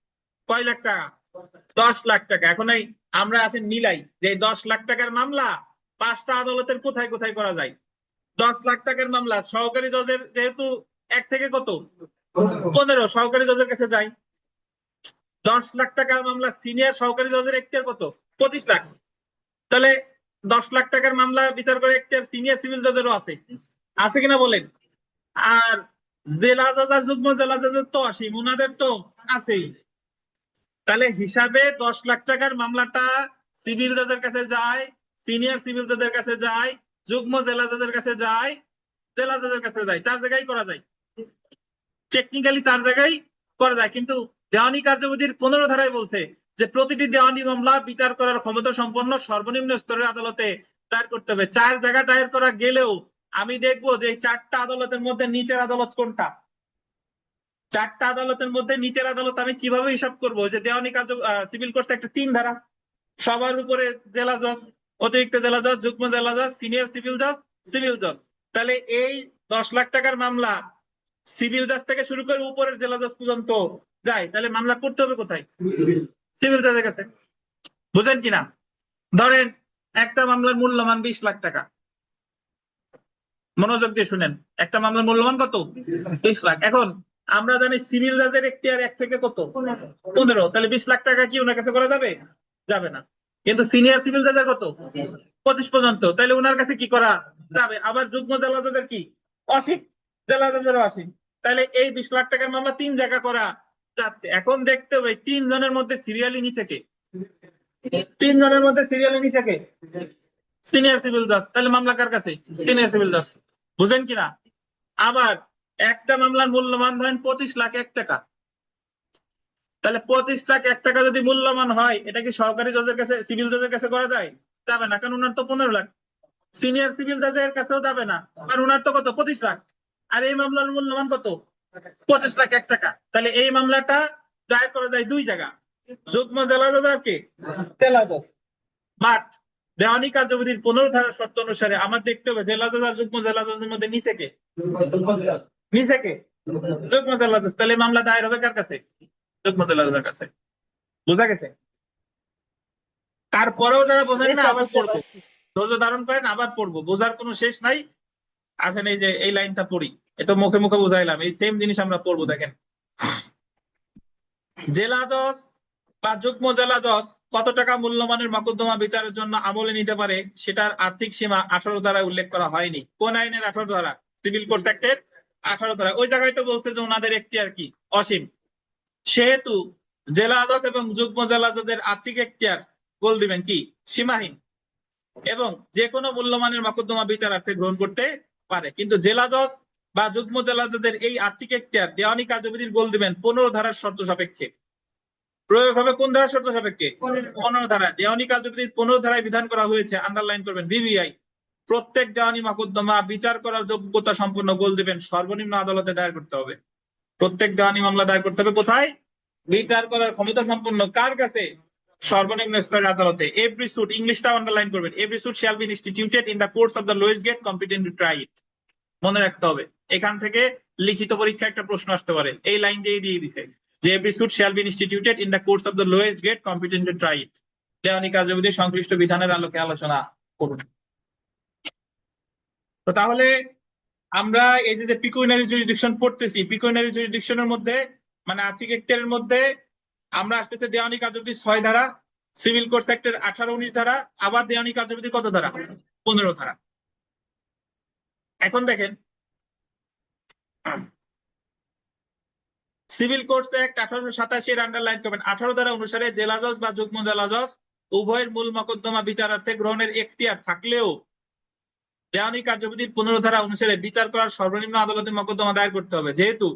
কয় লাখ টাকা, 10 লাখ টাকা। এখন এই আমরা এখন মিলাই যে 10 লাখ টাকার মামলা 5টা আদালতের কোথায় কোথায় করা যায়। 10 লাখ টাকার মামলা সহকারী জজের যেহেতু 1 থেকে কত 15, সহকারী জজের কাছে যায়। 10 লাখ টাকার মামলা সিনিয়র সহকারী জজের এখতিয়ার কত, 25 লাখ। তাহলে 10 লাখ টাকার মামলা বিচার করে এখতিয়ার সিনিয়র সিভিল জজেরও আছে, আছে কিনা বলেন। আর জেলা জজ আর যুগ্ম জেলা জজের তো অসীম, উনাদের তো আছেই। তাহলে হিসাবে 10 লাখ টাকার মামলাটা সিভিল জজের কাছে যায়, সিনিয়র সিভিল জজের কাছে যায়, যুগ্ম জেলা জজের কাছে যায়, জেলা জজের কাছে যায়, 4 জায়গায় করা যায়, টেকনিক্যালি 4 জায়গায় করা যায়। কিন্তু দেওয়ানি কার্যবিধির 15 ধারায় বলছে যে প্রতিটি দেওয়ানি মামলা বিচার করার ক্ষমতা সম্পন্ন সর্বনিম্ন স্তরের আদালতে দায়ের করতে হবে। 4 জায়গা দায়ের করা গেলেও আমি দেখবো যে এই 4টা আদালতের মধ্যে নিচের আদালত কোনটা। 4টা আদালতের মধ্যে নিচের আদালত আমি কিভাবে হিসাব করবো, যে দেওয়ানি কার্য সিভিল কোর্টে একটা 3 ধারা, সবার উপরে জেলা জজ, অতিরিক্ত জেলা জজ, যুগ্ম জেলা জজ, সিনিয়র সিভিল জজ, সিভিল জজ। তাহলে এই 10 লাখ টাকার মামলা সিভিল জজ থেকে শুরু করে উপরের জেলা জজ পর্যন্ত যায়, তাহলে মামলা করতে হবে কোথায়, সিভিল জজের কাছে। বুঝেন কিনা? ধরেন একটা মামলার মূল্যমান 20 লাখ টাকা, মনোযোগ দিয়ে শুনেন, একটা মামলার মূল্যমান কত, 20 লাখ। এখন আমরা জানি সিভিল জজের এখতিয়ার 1 থেকে কত 15, তাহলে 20 লাখ টাকা কি ওনার কাছে করা যাবে, যাবে না। কিন্তু সিনিয়র সিভিল জজের কত, 25 পর্যন্ত, তাহলে ওনার কাছে কি করা যাবে। আবার যুগ্ম জেলা জজের কি, অসীম, জেলা জজেরও অসীম। তাহলে এই 20 লাখ টাকার মামলা 3 জায়গা করা যাচ্ছে। এখন দেখতে হবে 3 জনের মধ্যে সিরিয়ালি নিচে কে, 3 জনের মধ্যে সিরিয়ালি নিচে কে, সিনিয়র সিভিল জাজ। তাহলে মামলা কার কাছে, সিনিয়র সিভিল জাজ। বুঝেন কিনা? আবার একটা মামলার মূল্যমান ধরেন 25 লাখ 1 টাকা, তাহলে 25 লাখ 1 টাকা যদি মূল্যমান হয়, এটা কি সরকারি জজের কাছে সিভিল জজের কাছে করা যায়, যাবে না, কারণ ওনার তো 15 লাখ। সিনিয়র সিভিল জাজের কাছেও যাবে না, আর ওনার তো কত 25 লাখ। আর এই মামলার মূল্যমান কত, 25 লাখ 1 টাকা। তাহলে এই মামলাটা দায়ের করা যায় 2 জায়গা, যুগ্ম জেলা জজ আর কি জেলা জজ। বাট দেওয়ানি কার্যবিধির 15 ধারার শর্ত অনুসারে আমার দেখতে হবে জেলা জজ আর যুগ্ম জেলা জজের মধ্যে নিচে কে, নিচে কে, যুগ্ম জেলা জজ। তাহলে মামলা দায়ের হবে কার কাছে, যুগ্ম জেলা জজের কাছে। বুঝা গেছে? তারপরেও যারা বোঝেন না আবার বুঝতে পড়বো, পারছি। ধৈর্য ধারণ করেন, আবার পড়বো, বোঝার কোনো শেষ নাই। আসেন এই যে এই লাইনটা পড়ি, এটা মুখে মুখে বুঝাইলাম, এই সেম জিনিস আমরা পড়বো। দেখেন, জেলা জজ বা যুগ্ম জেলা জজ কত টাকা মূল্যমানের মকদ্দমা বিচারের জন্য আমলে নিতে পারে, সেটার আর্থিক সীমা 18 ধারায় উল্লেখ করা হয়নি। কোন আইনের 18 ধারা, সিভিল কোর্টস অ্যাক্টের 18 ধারা। ওই জায়গায় তো বলছে যে ওনাদের এখতিয়ার কি, অসীম। সেহেতু জেলা জজ এবং যুগ্ম জেলা জজের আর্থিক এখতিয়ার বল দিবেন কি, সীমাহীন, এবং যে কোনো মূল্যমানের মকদ্দমা বিচারার্থে গ্রহণ করতে পারে। কিন্তু জেলা জজ বা যুগ্ম জেলা জজের এই আর্থিক এখতিয়ার দেওয়ানি কার্যবিধির গোল দিবেন 15 ধারার শর্ত সাপেক্ষে। প্রয়োগ হবে কোন ধারার শর্ত সাপেক্ষে? 15 ধারা। দেওয়ানি কার্যবিধির 15 ধারায় বিধান করা হয়েছে, আন্ডারলাইন করবেন, বিবিআই প্রত্যেক দেওয়ানি মোকদ্দমা বিচার করার যোগ্যতা সম্পন্ন গোল দিবেন সর্বনিম্ন আদালতে দায়ের করতে হবে। প্রত্যেক দেওয়ানি মামলা দায়ের করতে হবে কোথায়? বিচার করার ক্ষমতা সম্পন্ন কার কাছে? সর্বনিম্ন স্তরের আদালতে। এভরি সুট, ইংলিশটা আন্ডারলাইন করবেন, every suit shall be instituted in the courts of the lowest grade competent to try it. মনে রাখতে হবে, এখান থেকে লিখিত পরীক্ষা একটা প্রশ্ন আসতে পারে, এই লাইন দিয়ে দিছে যে every suit shall be instituted in the courts of the lowest grade competent to try it. দেওয়ানি কার্যবিধি সংশ্লিষ্ট বিধানের আলোকে আলোচনা করুন। তো তাহলে আমরা এই যে পিকুইনারি জুরিসডিকশন পড়তেছি, পিকুইনারি জুরিসডিকশনের মধ্যে মানে আর্থিক এখতিয়ারের মধ্যে আমরা আসতেছে দেওয়ানি কার্যবিধি 6 ধারা, সিভিল কোর্টস অ্যাক্টের 18-19 ধারা, আবার দেওয়ানি কার্যবিধি কত ধারা? 15 ধারা। এখন দেখেন সিভিল কোর্টস অ্যাক্ট 1887 এর আন্ডারলাইন করবেন, 18 ধারা অনুসারে জেলা জজ বা যুগ্ম জেলা জজ উভয়ের মূল মোকদ্দমা বিচারার্থে গ্রহণের এখতিয়ার থাকলেও দেওয়ানি কার্যবিধির 15 ধারা অনুসারে বিচার করার সর্বনিম্ন আদালতে মোকদ্দমা দায়ের করতে হবে। যেহেতু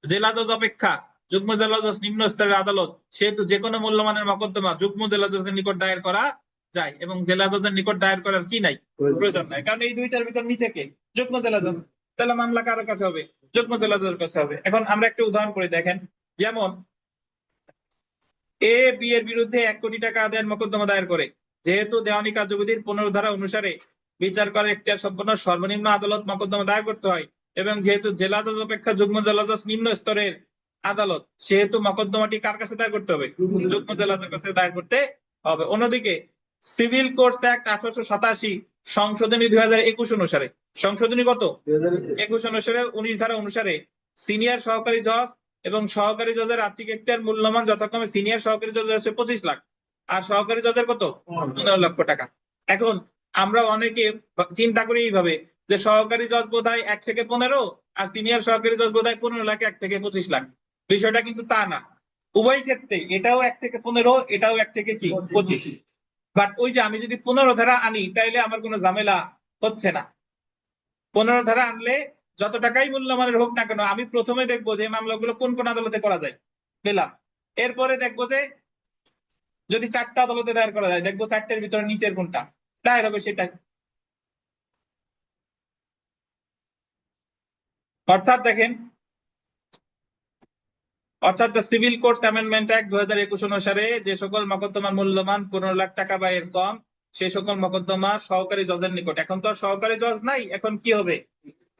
জেলা জজ অপেক্ষা যুগ্ম জেলা জজ নিম্ন স্তরের আদালত, সেহেতু যে কোনো মূল্যমানের মোকদ্দমা যুগ্ম জেলা জজের নিকট দায়ের করা যায় এবং জেলা জজের নিকট দায়ের করার কি নাই? প্রয়োজন নাই। কারণ এই দুইটার ভিতর নিচে কে? যুগ্ম জেলা জজ। তাহলে মামলা কারোর কাছে হবে? যুগ্ম জেলা জজের কাছে হবে। এখন আমরা একটা উদাহরণ করে দেখেন, যেমন এ বি এর বিরুদ্ধে 1 কোটি টাকা আদায়ের মোকদ্দমা দায়ের করে। যেহেতু দেওয়ানি কার্যবিধির 15 ধারা অনুসারে বিচার করার এখতিয়ার সম্পন্ন সর্বনিম্ন আদালত মোকদ্দমা দায়ের করতে হয় এবং যেহেতু জেলা জজ অপেক্ষা যুগ্ম জেলা জজ নিম্ন স্তরের আদালত, সেহেতু মোকদ্দমাটি কার কাছে দায়ের করতে হবে? যুগ্ম জেলা জজের কাছে দায়ের করতে হবে। অন্যদিকে সিভিল কোর্টস অ্যাক্ট 1887 সংশোধনী 2021 অনুসারে, সংশোধনী কত? 21 অনুসারে 19 ধারা অনুসারে সিনিয়র সহকারী জজ এবং সহকারী জজের আর্থিক এখতিয়ার মূল্যমান যথাক্রমে সিনিয়র সহকারী জজের হচ্ছে 25 লাখ আর সহকারী জজের কত? 15 লক্ষ টাকা। এখন আমরা অনেকে চিন্তা করি এইভাবে যে সহকারী জজ বোধহয় 1 থেকে 15 আর সিনিয়র সহকারী জজ বোধহয় 15 লাখ 1 থেকে 25 লাখ। বিষয়টা কিন্তু তা না, উভয় ক্ষেত্রে এটাও 1 থেকে 15, এটাও 1 থেকে কি 25। বাট ওই যে আমি যদি 15 ধারা আনি তাইলে আমার কোনো ঝামেলা হচ্ছে না। 15 ধারা আনলে যত টাকাই মূল্যমানের হোক না কেন, আমি প্রথমে দেখবো যে মামলাগুলো কোন কোন আদালতে করা যায়, পেলাম। এরপরে দেখবো যে যদি 4টা আদালতে দায়ের করা যায়, দেখবো 4টের ভিতরে নিচের কোনটা দায়ের হবে সেটাই। অর্থাৎ দেখেন, অর্থাৎ the civil courts amendment act 2021 অনুসারে যে সকল মোকদ্দমার মূল্যমান 15 লাখ টাকা বা এর কম, সেই সকল মোকদ্দমা সহকারী জজের নিকট, এখন তো আর সহকারী জজ নাই, এখন কি হবে?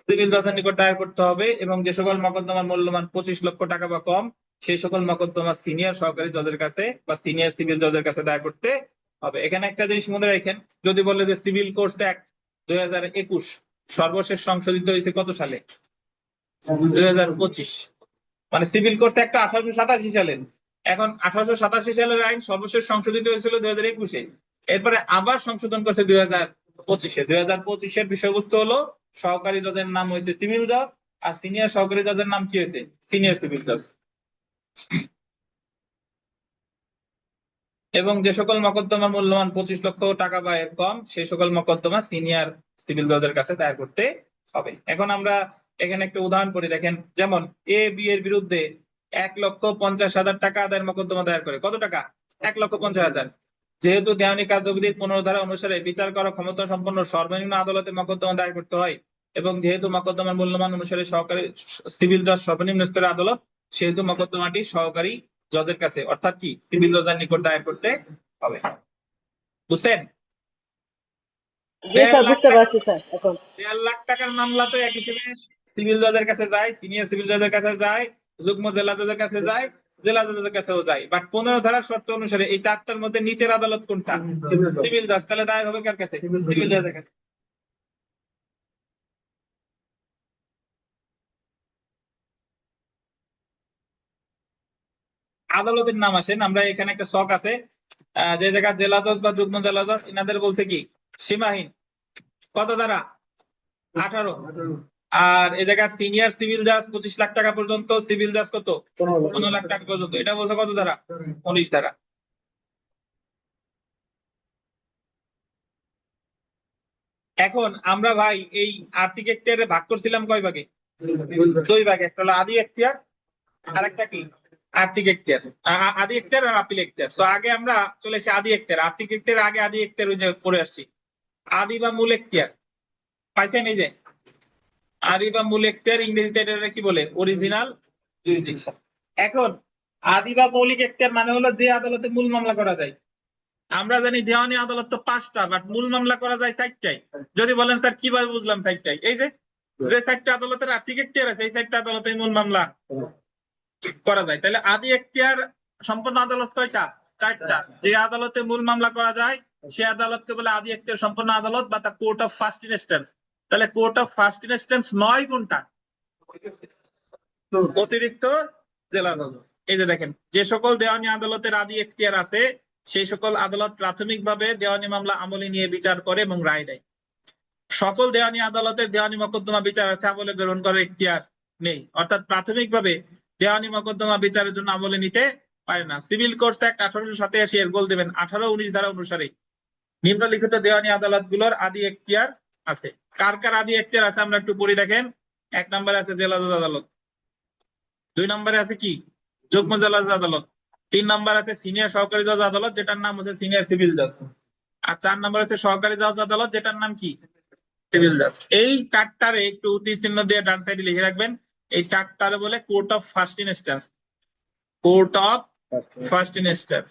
সিভিল জজের নিকট দায়ের করতে হবে এবং যে সকল মোকদ্দমার মূল্যমান 25 লক্ষ টাকা বা কম, সেই সকল মোকদ্দমা সিনিয়র সহকারী জজের কাছে বা সিনিয়র সিভিল জজের কাছে দায়ের করতে হবে। এখানে একটা জিনিস মনে রাখেন, যদি বলে যে সিভিল কোর্টস অ্যাক্ট 2021 সর্বশেষ সংশোধিত হয়েছে কত সালে? 2025। মানে সিভিল কোর্টস একটা 1887 সালের, এখন 1887 সালের আইন সর্বশেষ সংশোধিত হয়েছিল 2021-এ, এরপরে আবার সংশোধন করছে 2025-এ। 2025-এর বিষয়বস্তু হলো সহকারী জজের নাম হয়েছে সিভিল জজ আর সিনিয়র সহকারী জজের নাম কি হয়েছে? সিনিয়র সিভিল জজ। এবং যে সকল মোকদ্দমার মূল্যমান 25 লক্ষ টাকা বা এর কম, সেই সকল মোকদ্দমা সিনিয়র সিভিল জজের কাছে দায়ের করতে হবে। এখন আমরা এখানে একটা উদাহরণ করি, দেখেন, যেমন এ বি এর বিরুদ্ধে 1,50,000 টাকা আদায়ের মোকদ্দমা দায়ের করে। কত টাকা? 1,50,000। যেহেতু দেওয়ানি কার্যবিধির 15 ধারা অনুসারে বিচার করার ক্ষমতা সম্পন্ন সর্বনিম্ন আদালতে মোকদ্দমা দায়ের করতে হয় এবং যেহেতু মোকদ্দমার মূল্যমান অনুসারে সহকারী সিভিল জজ সর্বনিম্ন স্তরের আদালত, সেহেতু মোকদ্দমাটি সহকারী জজের কাছে অর্থাৎ কি সিভিল জজের নিকট দায়ের করতে হবে। বুঝছেন? জি স্যার, বুঝতে পারছি স্যার। এখন 1.5 লাখ টাকার মামলা তো এক হিসেবে সিভিল জজের কাছে যায়, সিনিয়র সিভিল জজের কাছে যায়, যুগ্ম জেলা জজের কাছে যায়, জেলা জজের কাছেও যায়। বাট 15 ধারার শর্ত অনুসারে এই 4টার মধ্যে নিচের আদালত কোনটা? সিভিল জজ। তাহলে দায়ের হবে কার কাছে? সিভিল জজের কাছে। আদালতের নাম আসেন, আমরা এখানে একটা শখ আছে, যে জায়গা জেলা জজ বা যুগ্ম জেলা জজ এনাদের বলছে কি সীমাহীন। কত ধারা? 18। আর এই জায়গায় সিনিয়র সিভিল জাজ 25 লাখ টাকা পর্যন্ত, সিভিল জাজ কত? 15 লাখ টাকা পর্যন্ত। এটা বলছে কত ধারা? 19 ধারা। এখন আমরা ভাই এই আর্থিক এখতিয়ারে ভাগ করছিলাম কয় ভাগে? দুই ভাগে, একটা হলো আদি এখতিয়ার আর একটা কি আর্থিক এখতিয়ার। আদি এখতিয়ার আর আপিল এখতিয়ার। তো আগে আমরা চলে এসেছি আদি এখতিয়ার, আর্থিক এখতিয়ার আগে আদি এখতিয়ার ওই যে পড়ে আসছি। আদি বা মূল এখতিয়ার পাইছেন? এই যে আদি বা মূল এখতিয়ার, ইংরেজিতে এটা কি বলে? Original jurisdiction. এখন আদি বা মৌলিক এখতিয়ার মানে হলো যে আদালতে মূল মামলা করা যায়। আমরা জানি দেওয়ানি আদালত তো 5টা, বাট মূল মামলা করা যায় 4টাই। যদি বলেন স্যার কিভাবে বুঝলাম 4টাই, এই যে যে 4টা আদালতের আর্থিক এখতিয়ার আছে, এই 4টা আদালতে মূল মামলা করা যায়। তাহলে আদি এখতিয়ার সম্পন্ন আদালত কয়টা? 4টা। যে আদালতে মূল মামলা করা যায় সে আদালতকে বলে আদি এখতিয়ার সম্পন্ন আদালত বা তা কোর্ট অফ ফার্স্ট ইনস্ট্যান্স। তাহলে কোর্ট অফ ফার্স্ট ইনস্ট্যান্স নয় কোনটা? অতিরিক্ত জেলা জজ। এই যে দেখেন, যে সকল দেওয়ানি আদালতের আদি এখতিয়ার আছে সেই সকল আদালত প্রাথমিকভাবে দেওয়ানি মামলা আমলে নিয়ে বিচার করে এবং রায় দেয়। সকল দেওয়ানি আদালতের দেওয়ানি মোকদ্দমা বিচারার্থে আমলে গ্রহণ করার এখতিয়ার নেই, অর্থাৎ প্রাথমিকভাবে দেওয়ানি মোকদ্দমা বিচারের জন্য আমলে নিতে পারে না। সিভিল কোর্টস অ্যাক্ট 1887 এর গোল দেবেন 18-19 ধারা অনুসারে নিম্নলিখিত দেওয়ানি আদালতগুলোর আদি এখতিয়ার আছে। কার কার আদি এখতিয়ার আছে আমরা একটু পড়ি। দেখেন, 1 নম্বরে আছে জেলা জজ আদালত, 2 নম্বরে আছে কি যুগ্ম জেলা জজ আদালত, 3 নম্বরে আছে সিনিয়র সহকারী জজ আদালত যেটার নাম হচ্ছে সিনিয়র সিভিল জজ, আর 4 নম্বরে আছে সহকারী জজ আদালত যেটার নাম কি সিভিল জজ। এই 4টারে একটু উদ্ধৃতি চিহ্ন দিয়ে ডান সাইডে লিখে রাখবেন। এই 4টারে বলে court of first instance. Court of first instance,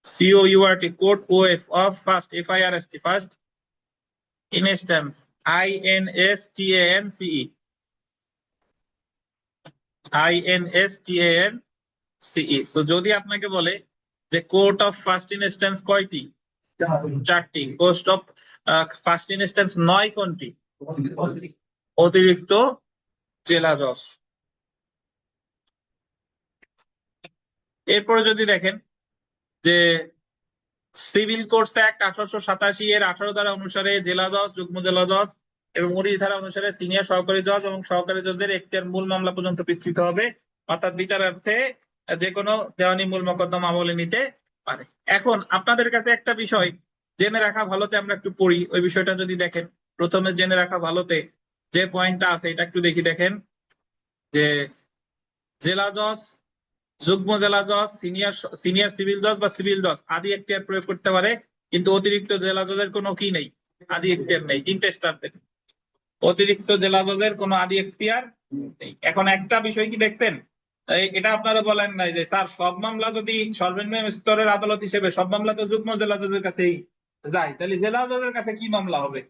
COURT, court of first, FIRST, first instance, INSTANCE, INSTANCE। So যদি আপনাকে বলে যে কোর্ট অফ ফার্স্ট ইনস্ট্যান্স কয়টি? 4টি। কোর্ট অফ ফার্স্ট ইনস্ট্যান্স 9 কোনটি? অতিরিক্ত জেলা জজ। এরপরে যদি দেখেন যে সিভিল কোর্টস অ্যাক্ট 1887 এর 18 ধারা অনুসারে জেলা জজ, যুগ্ম জেলা জজ এবং 19 ধারা অনুসারে সিনিয়র সহকারী জজ এবং সহকারী জজের এখতিয়ার মূল মামলা পর্যন্ত বিস্তৃত হবে, অর্থাৎ বিচারার্থে যে কোনো দেওয়ানি মূল মোকদ্দমা আমলে নিতে পারে। এখন আপনাদের কাছে একটা বিষয় জেনে রাখা ভালোতে আমরা একটু পড়ি, ওই বিষয়টা যদি দেখেন প্রথমে জেনে রাখা ভালোতে যে পয়েন্টটা আছে এটা একটু দেখি। দেখেন যে জেলা জজ, যুগ্ম জেলা জজ, সিনিয়র সিভিল জজ বা সিভিল জজ আদি এখতিয়ার প্রয়োগ করতে পারে, কিন্তু অতিরিক্ত জেলা জজের কোনো কি নেই, আদি এখতিয়ার নেই। 3টে স্টার দেন, অতিরিক্ত জেলা জজের কোনো আদি এখতিয়ার নেই। এখন একটা বিষয় কি দেখছেন, এটা আপনারা বলেন নাই যে স্যার সব মামলা যদি সর্বনিম্ন স্তরের আদালত হিসেবে সব মামলা তো যুগ্ম জেলা জজের কাছেই যায়, তাহলে জেলা জজের কাছে কি মামলা হবে?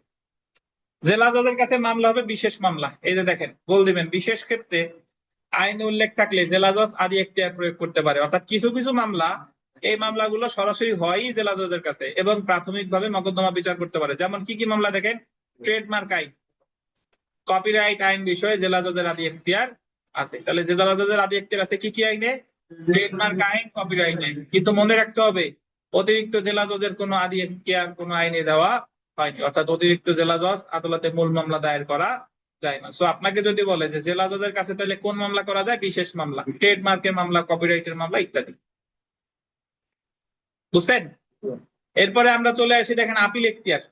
জেলা জজের কাছে মামলা হবে বিশেষ মামলা। এই যে দেখেন বল দিবেন, বিশেষ ক্ষেত্রে আইনে উল্লেখ থাকলে জেলা জজ আদি এখতিয়ার প্রয়োগ করতে পারে, অর্থাৎ কিছু কিছু মামলা, এই মামলাগুলো সরাসরি হয়ই জেলা জজের কাছে এবং প্রাথমিকভাবে মোকদ্দমা বিচার করতে পারে। যেমন কি কি মামলা দেখেন, ট্রেডমার্ক আইন, কপিরাইট আইন বিষয়ে জেলা জজের আদি এখতিয়ার আছে। তাহলে জেলা জজের আদি এখতিয়ার আছে কি কি আইনে? ট্রেডমার্ক আইন, কপিরাইট আইন। কিন্তু মনে রাখতে হবে অতিরিক্ত জেলা জজের কোনো আদি এখতিয়ার কোনো আইনে দেওয়া হয়নি, অর্থাৎ অতিরিক্ত জেলা জজ আদালতে মূল মামলা দায়ের করা যায় না। সো আপনাকে যদি বলে যে জেলা জজের কাছে তাহলে কোন মামলা করা যায়? বিশেষ মামলা, ট্রেডমার্কের মামলা, কপিরাইটের মামলা ইত্যাদি। বুঝছেন? এরপরে আমরা চলে আসি, দেখেন আপিল এখতিয়ার।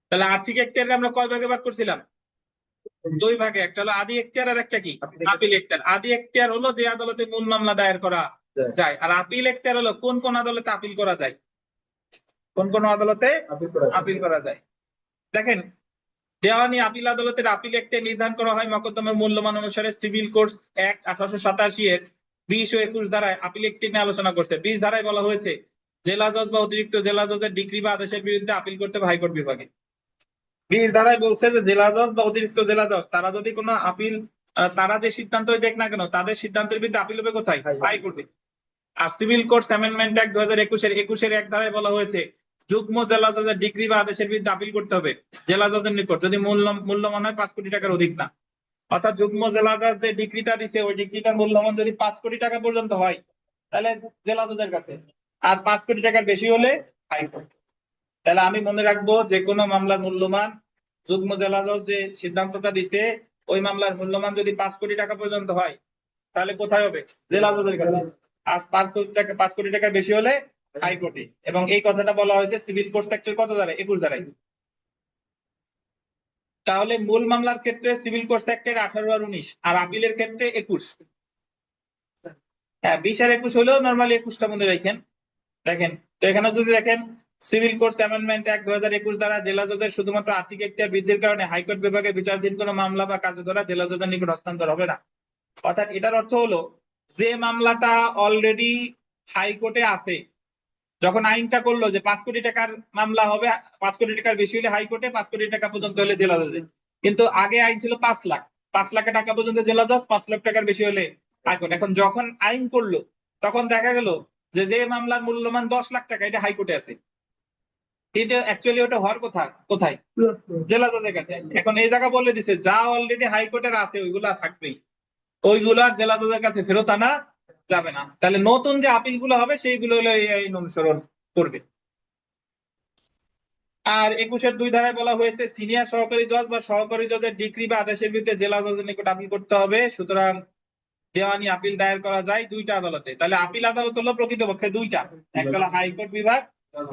তাহলে আর্থিক এখতিয়ার আমরা কয় ভাগে ভাগ করছিলাম? 2 ভাগে। একটা হলো আদি এখতিয়ার আর একটা কি আপিল এখতিয়ার। আদি এখতিয়ার হলো যে আদালতে মূল মামলা দায়ের করা যায়, আর আপিল এখতিয়ার হলো কোন কোন আদালতে আপিল করা যায়, কোন কোন আদালতে আপিল করা যায়। দেখেন, দেওয়ানি আপিল আদালতের আপিল এখতিয়ার নির্ধারণ করা হয় মোকদ্দমার মূল্যমান অনুসারে। সিভিল কোর্টস অ্যাক্ট 1887 এর 20 ও 21 ধারায় আপিল এখতিয়ার নিয়ে আলোচনা করছে। 20 ধারায় বলা হয়েছে জেলা জজ বা অতিরিক্ত জেলা জজের ডিক্রি বা আদেশের বিরুদ্ধে আপিল করতে হবে হাইকোর্ট বিভাগে। 20 ধারায় বলছে যে জেলা জজ বা অতিরিক্ত জেলা জজ তারা যদি কোনো আপিল, তারা যে সিদ্ধান্তই দেখ না কেন তাদের সিদ্ধান্তের বিরুদ্ধে আপিল হবে কোথায়? হাইকোর্টে। আর সিভিল কোর্টস অ্যামেন্ডমেন্ট অ্যাক্ট 2021 এর 1 ধারায় বলা হয়েছে যুগ্ম জেলা জজের ডিগ্রি বা আদেশের বিরুদ্ধে আপিল করতে হবে জেলা জজের নিকট যদি মূল্যমান হয় 5 কোটি টাকার অধিক না। অর্থাৎ যুগ্ম জেলা জজ যে ডিগ্রিটা দিছে ওই ডিগ্রিটার মূল্যমান যদি 5 কোটি টাকা পর্যন্ত হয় তাহলে জেলা জজের কাছে, আর 5 কোটি টাকার বেশি হলে হাইকোর্ট। তাহলে আমি মনে রাখবো যে কোনো মামলার মূল্যমান যুগ্ম জেলা জজ যে সিদ্ধান্তটা দিছে ওই মামলার মূল্যমান যদি 5 কোটি টাকা পর্যন্ত হয় তাহলে কোথায় হবে? জেলা জজের কাছে। আজ 5 কোটি টাকার বেশি হলে হাইকোর্টে। এবং এই কথাটা বলা হয়েছে সিভিল কোর্টস অ্যাক্টের কত ধারায়? 21 ধারায়। তাহলে মূল মামলার ক্ষেত্রে সিভিল কোর্টস অ্যাক্টের 18 আর 19, আর আপিলের ক্ষেত্রে 21। হ্যাঁ, 20 আর 21 হলেও নর্মালি 21টা মনে রাখেন। দেখেন, তো এখানে যদি দেখেন সিভিল কোর্টস অ্যামেন্ডমেন্ট অ্যাক্ট 2021 দ্বারা জেলা জজের শুধুমাত্র আর্থিক এখতিয়ার বৃদ্ধির কারণে হাইকোর্ট বিভাগে বিচারাধীন কোনো মামলা বা কার্য দ্বারা জেলা জজের নিকট হস্তান্তর হবে না। অর্থাৎ এটার অর্থ হলো যে মামলাটা অলরেডি হাইকোর্টে আছে, যখন আইনটা করলো যে 5 কোটি টাকার মামলা হবে, 5 কোটি টাকার বেশি হলে হাইকোর্টে, 5 কোটি টাকা পর্যন্ত হলে জেলা জজে, কিন্তু আগে আইন ছিল 5 লাখ, 5 লাখ টাকা পর্যন্ত জেলা জজ, 5 লাখ টাকার বেশি হলে হাইকোর্ট। এখন যখন আইন করলো তখন দেখা গেল যে মামলার মূল্যমান 10 লাখ টাকা, এটা হাইকোর্টে আছে, এটা অ্যাকচুয়ালি ওটা হওয়ার কথা কোথায়? জেলা জজের কাছে। এখন এই জায়গা বলে দিছে যা অলরেডি হাইকোর্টের আছে ওইগুলা থাকবেই, ওইগুলো আর জেলা জজের কাছে ফেরত আনা যাবে না। তাহলে নতুন যে আপিল গুলো হবে সেইগুলো হলো এই আইন অনুসরণ করবে। আর 21-এর 2 ধারায় বলা হয়েছে সিনিয়র সহকারী জজ বা সহকারী জজের ডিক্রি বা আদেশের বিরুদ্ধে জেলা জজের নিকট আপিল করতে হবে। সুতরাং দেওয়ানি আপিল দায়ের করা যায় 2টা আদালতে। তাহলে আপিল আদালত হলো প্রকৃতপক্ষে 2টা, একটা হলো হাইকোর্ট বিভাগ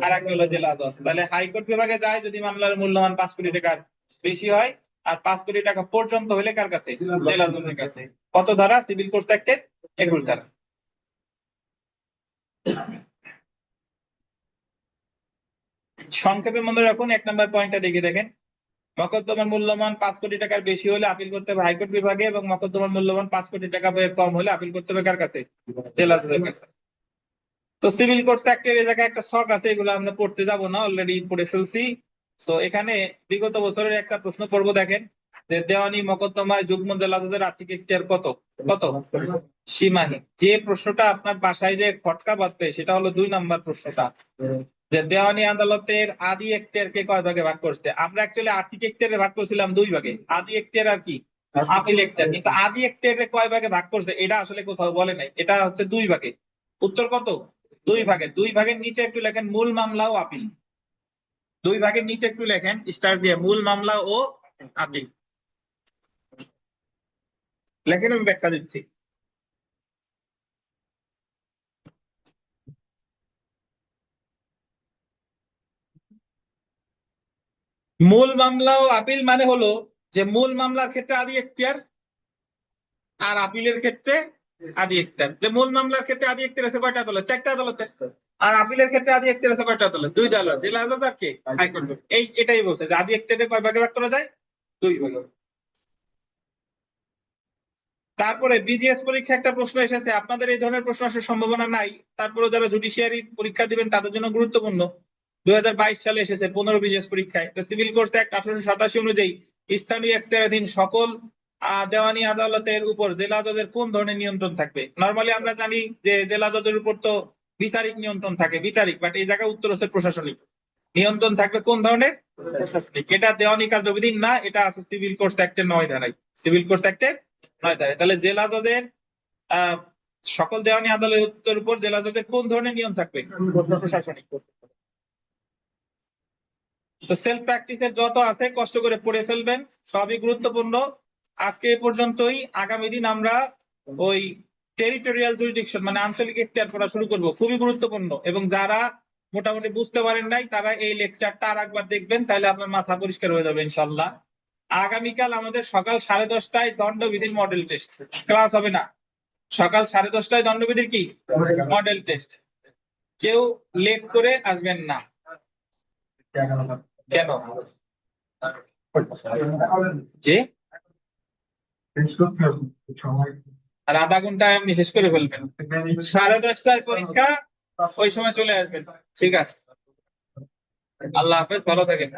আর একটা হলো জেলা জজ। তাহলে হাইকোর্ট বিভাগে যায় যদি মামলার মূল্যমান 5 কোটি টাকার বেশি হয়, আর 5 কোটি টাকা পর্যন্ত হলে কার কাছে? জেলা জজের কাছে। কত ধারা? সিভিল কোর্টস অ্যাক্টের 21 ধারা। সংক্ষেপে মনে রাখুন, 1 নম্বর পয়েন্টটা দেখে দেখেন, মকদ্দমার মূল্যমান 5 কোটি টাকার বেশি হলে আপিল করতে হবে হাইকোর্ট বিভাগে, এবং মকদ্দমার মূল্যমান 5 কোটি টাকা কম হলে আপিল করতে হবে কার কাছে? জেলা জজের কাছে। তো সিভিল কোর্টস অ্যাক্টের এই জায়গায় একটা শখ আছে, এগুলো আমরা পড়তে যাব না, অলরেডি পড়ে ফেলছি। তো এখানে বিগত বছরের একটা প্রশ্ন পর্ব দেখেন যে দেওয়ানি মকদ্দমায় যুগ্ম জেলা জজের আর্থিক এখতিয়ার কত কত সীমাহীন। যে প্রশ্নটা আপনার বাসায় যে খটকা বাঁধবে সেটা হলো 2 নম্বর প্রশ্নটা, যে দেওয়ানি আদালতের আদি এখতিয়ারকে কয় ভাগে ভাগ করছে। আমরা অ্যাকচুয়ালি আর্থিক এখতিয়ারে ভাগ করছিলাম 2 ভাগে, আদি এখতিয়ার আর কি আপিল এখতিয়ার, কিন্তু আদি এখতিয়ারে কয় ভাগে ভাগ করছে এটা আসলে কোথাও বলে নাই, এটা হচ্ছে 2 ভাগে। উত্তর কত? 2 ভাগে। 2 ভাগের নিচে একটু লেখেন মূল মামলা ও আপিল। 2 ভাগের নিচে একটু লেখেন স্টার দিয়ে মূল মামলা ও আপিল লেখেন, আমি ব্যাখ্যা দিচ্ছি। মূল মামলা ও আপিল মানে হলো যে মূল মামলার ক্ষেত্রে আদি এখতিয়ার, আর আপিলের ক্ষেত্রে আদি এখতিয়ার। যে মূল মামলার ক্ষেত্রে আদি এখতিয়ার আছে কয়টা আদালত? 4টা আদালতের। আর আপিলের ক্ষেত্রে আদি এখতিয়ার আছে কয়টা আদালত? 2টা আদালত, জেলা আদালত আর কে? হাইকোর্ট। এটাই বলছে যে আদি এখতিয়ারে কয় ভাগে ভাগ করা যায়? 2 ভাগে। তারপরে বিজিএস পরীক্ষা একটা প্রশ্ন এসেছে, আপনাদের এই ধরনের প্রশ্ন আসার সম্ভাবনা নাই, তারপরে যারা জুডিশিয়ারি পরীক্ষা দিবেন তাদের জন্য গুরুত্বপূর্ণ। 2022 সালে এসেছে 15 বিজিএস পরীক্ষায়। সিভিল কোর্টস অ্যাক্ট 1887 অনুযায়ী স্থানীয় এখতিয়ারাধীন সকল দেওয়ানি আদালতের উপর জেলা জজের কোন ধরনের নিয়ন্ত্রণ থাকবে? নরমালি আমরা জানি যে জেলা জজের উপর তো বিচারিক নিয়ন্ত্রণ থাকে, বিচারিক, বাট এই জায়গায় উত্তর হচ্ছে প্রশাসনিক নিয়ন্ত্রণ থাকবে। কোন ধরনের? প্রশাসনিক। এটা দেওয়ানি কার্যবিধি না, এটা আছে সিভিল কোর্টস অ্যাক্টের 9 ধারায়। সিভিল কোর্টস অ্যাক্টের 9 ধারায়। তাহলে জেলা জজের সকল দেওয়ানি আদালতের উপর জেলা জজের কোন ধরনের নিয়ম থাকবে? প্রশাসনিক। তো সেলফ প্র্যাকটিসের যত আছে কষ্ট করে পড়ে ফেলবেন, সবই গুরুত্বপূর্ণ। আজকে এ পর্যন্তই। আগামী দিন আমরা ওই টেরিটোরিয়াল জুরিডিকশন মানে আঞ্চলিক এখতিয়ার পড়া শুরু করব, খুবই গুরুত্বপূর্ণ। এবং যারা মোটামুটি বুঝতে পারেন নাই তারা এই লেকচারটা আর একবার দেখবেন, তাহলে আপনার মাথা পরিষ্কার হয়ে যাবে ইনশাল্লাহ। আগামীকাল আমাদের সকাল 10:30টায় দণ্ডবিধির মডেল টেস্ট, ক্লাস হবে না। সকাল 10:30টায় দণ্ডবিধির কি মডেল টেস্ট। কেউ লেট করে আসবেন না। কেন? যে আর আধা ঘন্টায় আপনি শেষ করে ফেলবেন। 10:30টায় পরীক্ষা, ওই সময় চলে আসবেন। ঠিক আছে, আল্লাহ হাফেজ, ভালো থাকেন।